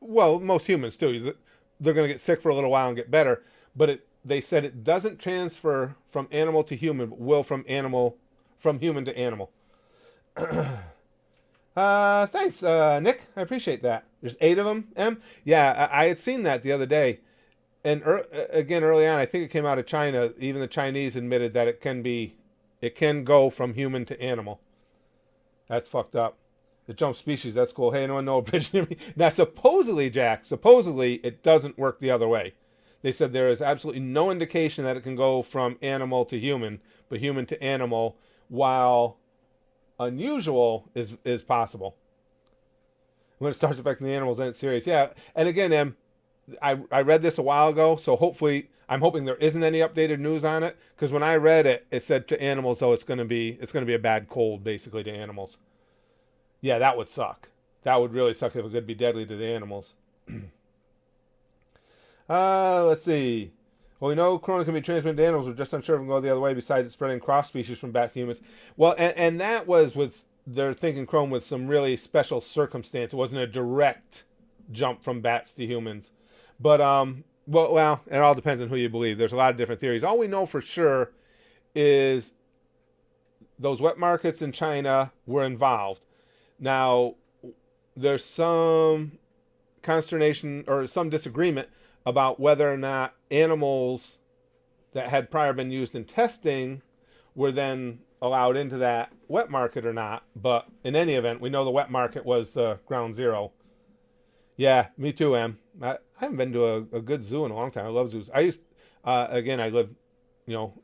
A: well, most humans too. They're going to get sick for a little while and get better. But they said it doesn't transfer from animal to human, but will from human to animal. Thanks, Nick. I appreciate that. There's 8 of them, M. Yeah, I had seen that the other day. And again, early on, I think it came out of China. Even the Chinese admitted that it can go from human to animal. That's fucked up. It jumps species. That's cool. Hey, anyone know a bridge near me? Now, supposedly, Jack, it doesn't work the other way. They said there is absolutely no indication that it can go from animal to human, but human to animal, while unusual is possible. When it starts affecting the animals, then it's serious. Yeah, and again, I read this a while ago, so hopefully I'm hoping there isn't any updated news on it, because when I read it, it said to animals, so it's gonna be a bad cold basically to animals. Yeah, that would suck. That would really suck if it could be deadly to the animals. Let's see. Well, we know corona can be transmitted to animals. We're just unsure if it can go the other way, besides it spreading cross species from bats to humans. Well, and that was with, they're thinking Chrome with some really special circumstance. It wasn't a direct jump from bats to humans. But, well, it all depends on who you believe. There's a lot of different theories. All we know for sure is those wet markets in China were involved. Now, there's some consternation or some disagreement about whether or not animals that had prior been used in testing were then allowed into that wet market or not. But in any event, we know the wet market was the ground zero. Yeah, me too, Em. I haven't been to a good zoo in a long time. I love zoos. I live,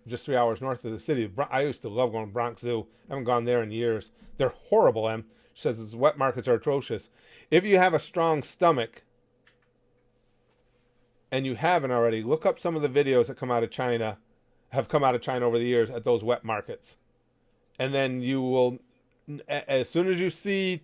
A: just 3 hours north of the city. I used to love going to Bronx Zoo. I haven't gone there in years. They're horrible, Em. She says the wet markets are atrocious. If you have a strong stomach, and you haven't already, look up some of the videos that have come out of China over the years at those wet markets. And then you will, as soon as you see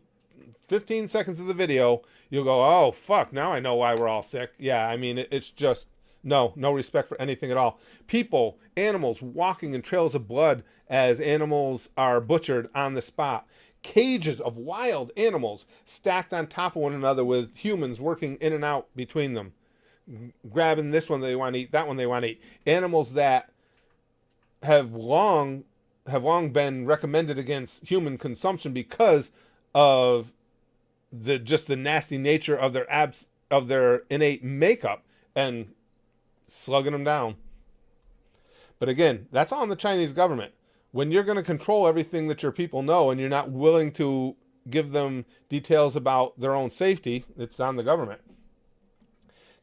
A: 15 seconds of the video, you'll go, oh, fuck, now I know why we're all sick. Yeah, I mean, it's just, no respect for anything at all. People, animals walking in trails of blood as animals are butchered on the spot. Cages of wild animals stacked on top of one another with humans working in and out between them. Grabbing this one they want to eat, that one they want to eat. Animals that have long been recommended against human consumption because of the nasty nature of their innate makeup, and slugging them down. But again, that's on the Chinese government. When you're going to control everything that your people know and you're not willing to give them details about their own safety, it's on the government.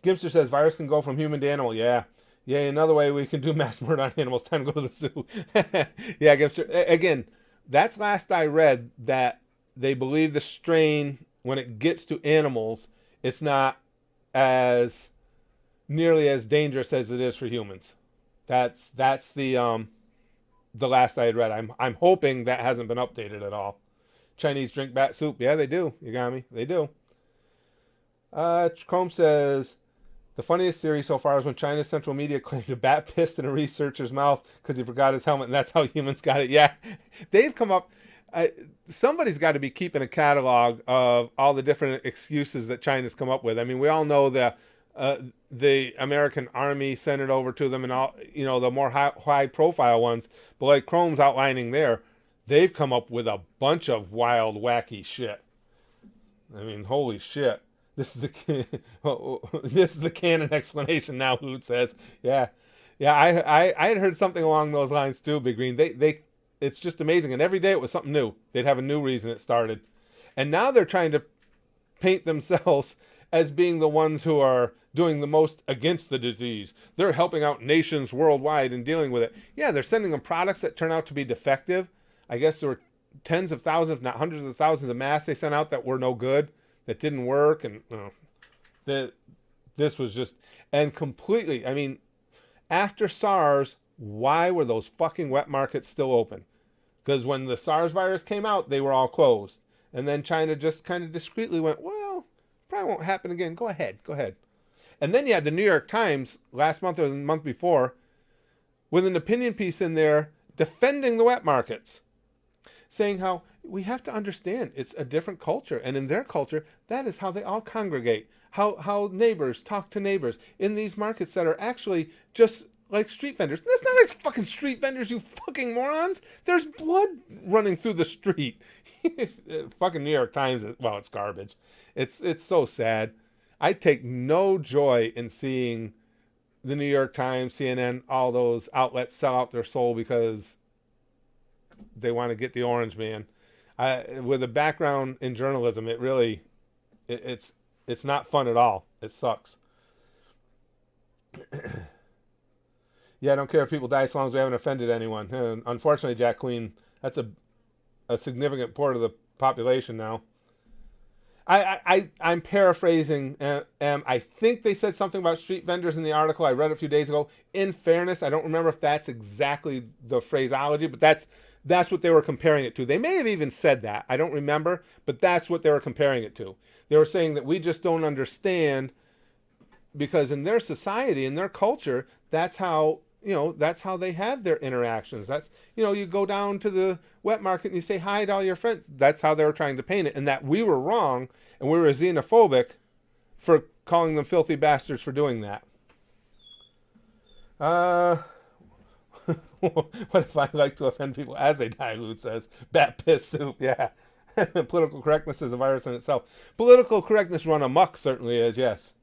A: Gimster says virus can go from human to animal. Yeah, another way we can do mass murder on animals. Time to go to the zoo. Yeah, Gimster. Again, that's last I read, that they believe the strain, when it gets to animals, it's not as nearly as dangerous as it is for humans. That's the last I had read. I'm hoping that hasn't been updated at all. Chinese drink bat soup. Yeah, they do. You got me. They do. Chrome says, the funniest theory so far is when China's central media claimed a bat pissed in a researcher's mouth because he forgot his helmet, and that's how humans got it. Yeah, they've come up. Somebody's got to be keeping a catalog of all the different excuses that China's come up with. I mean, we all know the American army sent it over to them, and all, the more high profile ones. But like Chrome's outlining there, they've come up with a bunch of wild, wacky shit. I mean, holy shit. This is the canon explanation now, Hoot says. Yeah. I had heard something along those lines too, Big Green. It's just amazing, and every day it was something new. They'd have a new reason it started, and now they're trying to paint themselves as being the ones who are doing the most against the disease. They're helping out nations worldwide in dealing with it. Yeah, they're sending them products that turn out to be defective. I guess there were tens of thousands, if not hundreds of thousands of masks they sent out that were no good, that didn't work. And this was just, and completely, I mean, after SARS, why were those fucking wet markets still open? Because when the SARS virus came out, they were all closed. And then China just kind of discreetly went, well, probably won't happen again. Go ahead. And then you had the New York Times last month or the month before with an opinion piece in there defending the wet markets, saying how we have to understand it's a different culture. And in their culture, that is how they all congregate. How neighbors talk to neighbors in these markets that are actually just like street vendors. That's not like fucking street vendors, you fucking morons. There's blood running through the street. Fucking New York Times, well, it's garbage. It's so sad. I take no joy in seeing the New York Times, CNN, all those outlets sell out their soul because they want to get the orange man. With a background in journalism, it really, it's not fun at all. It sucks. Yeah, I don't care if people die as long as we haven't offended anyone. Unfortunately, Jack Queen, that's a significant part of the population now. I'm paraphrasing. I think they said something about street vendors in the article. I read it a few days ago. In fairness, I don't remember if that's exactly the phraseology, but that's what they were comparing it to. They may have even said that. I don't remember, but that's what they were comparing it to. They were saying that we just don't understand because in their society, in their culture, that's how they have their interactions. That's, you go down to the wet market and you say hi to all your friends. That's how they were trying to paint it. And that we were wrong and we were xenophobic for calling them filthy bastards for doing that. What if I like to offend people as they die, Lute says. Bat piss soup, yeah. Political correctness is a virus in itself. Political correctness run amok certainly is, yes.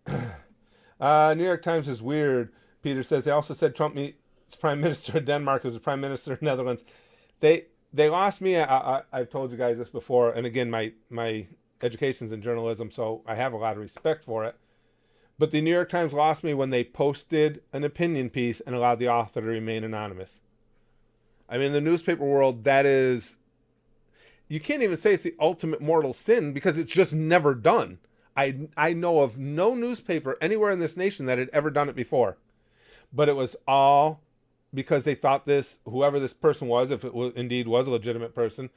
A: New York Times is weird. Peter says they also said Trump meets Prime Minister of Denmark as the Prime Minister of Netherlands. They lost me. I've told you guys this before, and again, my education's in journalism, so I have a lot of respect for it. But the New York Times lost me when they posted an opinion piece and allowed the author to remain anonymous. I mean, in the newspaper world, that is, you can't even say it's the ultimate mortal sin because it's just never done. I know of no newspaper anywhere in this nation that had ever done it before. But it was all because they thought whoever this person was, if it indeed was a legitimate person,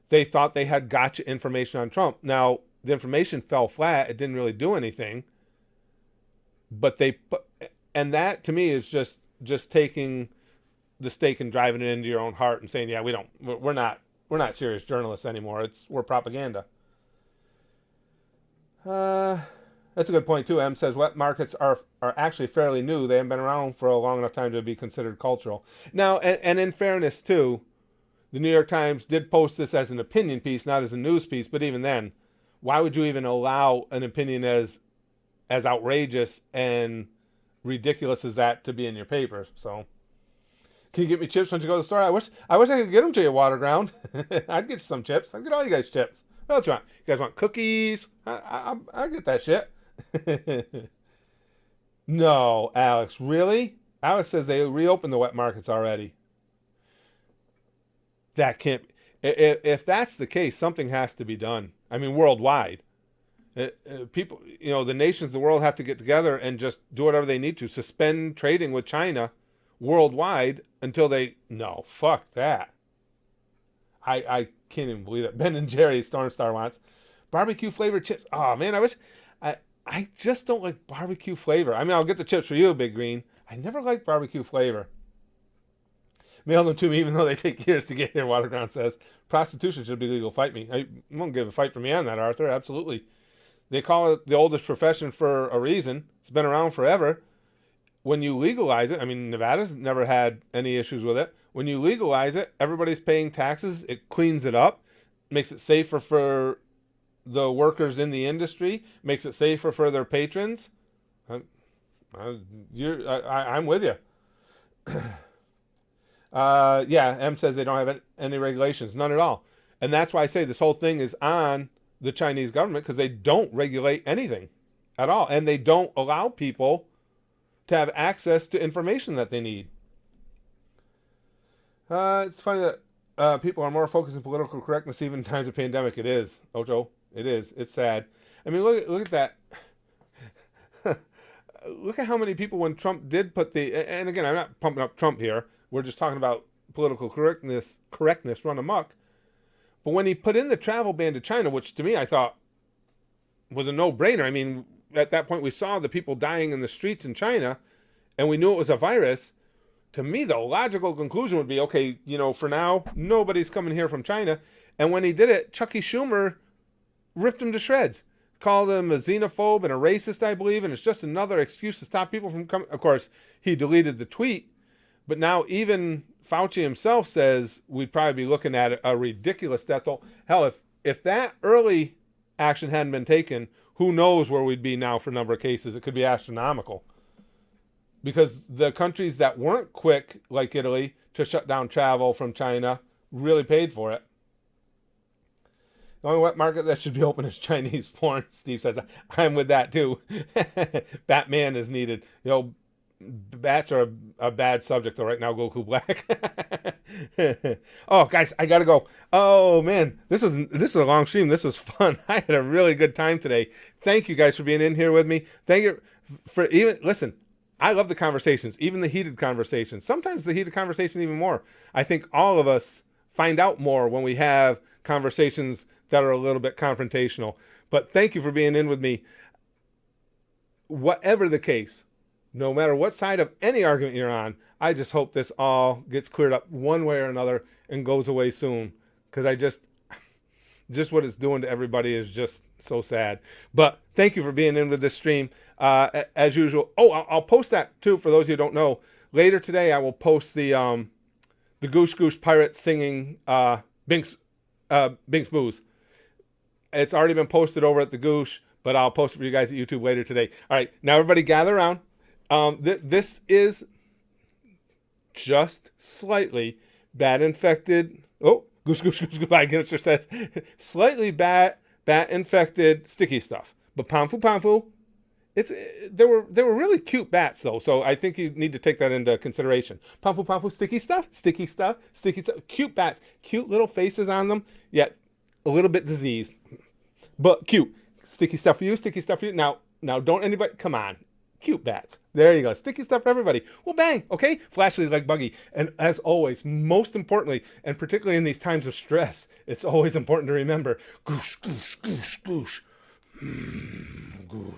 A: they thought they had gotcha information on Trump. Now, the information fell flat. It didn't really do anything. But and that to me is just taking the stake and driving it into your own heart and saying, yeah, we're not serious journalists anymore. We're propaganda. That's a good point too. M says wet markets are actually fairly new. They haven't been around for a long enough time to be considered cultural. Now, and in fairness too, the New York Times did post this as an opinion piece, not as a news piece. But even then, why would you even allow an opinion as outrageous and ridiculous as that to be in your paper? So, can you get me chips when you go to the store? I wish I could get them to you, Waterground. I'd get you some chips. I'd get all you guys chips. What else you want? You guys want cookies? I get that shit. No, Alex, really? Alex says they reopened the wet markets already. That can't. If that's the case, something has to be done. I mean, worldwide. People, the nations of the world have to get together and just do whatever they need to. Suspend trading with China worldwide until no, fuck that. I can't even believe that. Ben and Jerry Stormstar wants barbecue flavored chips. Oh man, I just don't like barbecue flavor. I mean, I'll get the chips for you, Big Green. I never liked barbecue flavor. Mail them to me even though they take years to get here, Waterground says. Prostitution should be legal. Fight me. I won't give a fight for me on that, Arthur. Absolutely. They call it the oldest profession for a reason. It's been around forever. When you legalize it, I mean, Nevada's never had any issues with it. When you legalize it, everybody's paying taxes. It cleans it up, makes it safer for the workers in the industry, makes it safer for their patrons. I'm with you. Yeah, M says they don't have any regulations, none at all. And that's why I say this whole thing is on the Chinese government because they don't regulate anything at all, and they don't allow people to have access to information that they need. It's funny that people are more focused on political correctness even in times of pandemic. It is, Ocho. It is. It's sad. I mean, look at that. Look at how many people when Trump did put the, and again, I'm not pumping up Trump here. We're just talking about political correctness run amok. But when he put in the travel ban to China, which to me I thought was a no-brainer. I mean, at that point we saw the people dying in the streets in China, and we knew it was a virus. To me, the logical conclusion would be, okay, for now, nobody's coming here from China. And when he did it, Chucky Schumer ripped him to shreds. Called him a xenophobe and a racist, I believe, and it's just another excuse to stop people from coming. Of course, he deleted the tweet, but now even Fauci himself says we'd probably be looking at a ridiculous death toll. Hell, if that early action hadn't been taken, who knows where we'd be now for number of cases. It could be astronomical. Because the countries that weren't quick, like Italy, to shut down travel from China, really paid for it. The only wet market that should be open is Chinese porn, Steve says. I'm with that, too. Batman is needed. Bats are a bad subject, though, right now, Goku Black. Oh, guys, I got to go. Oh, man, this is a long stream. This was fun. I had a really good time today. Thank you, guys, for being in here with me. Thank you for listen, I love the conversations, even the heated conversations. Sometimes the heated conversation even more. I think all of us find out more when we have conversations that are a little bit confrontational. But thank you for being in with me. Whatever the case, no matter what side of any argument you're on, I just hope this all gets cleared up one way or another and goes away soon. Because I just what it's doing to everybody is just so sad. But thank you for being in with this stream. As usual. Oh, I'll post that too for those of you who don't know. Later today, I will post the Goosh Goosh Pirate singing Binks Booze. It's already been posted over at the Goosh, but I'll post it for you guys at YouTube later today. All right, now everybody gather around. This is just slightly bat infected. Oh, Goosh Goosh Goosh Goodbye. Gimster says slightly bat infected sticky stuff. But Pamfu. There were really cute bats though, so I think you need to take that into consideration. Pamfu, sticky stuff, cute bats, cute little faces on them, yet a little bit diseased, but cute. Sticky stuff for you, sticky stuff for you. Now don't anybody, come on, cute bats. There you go, sticky stuff for everybody. Well, bang, okay, flashly like Buggy. And as always, most importantly, and particularly in these times of stress, it's always important to remember, goosh, goosh, goosh, goosh, goosh.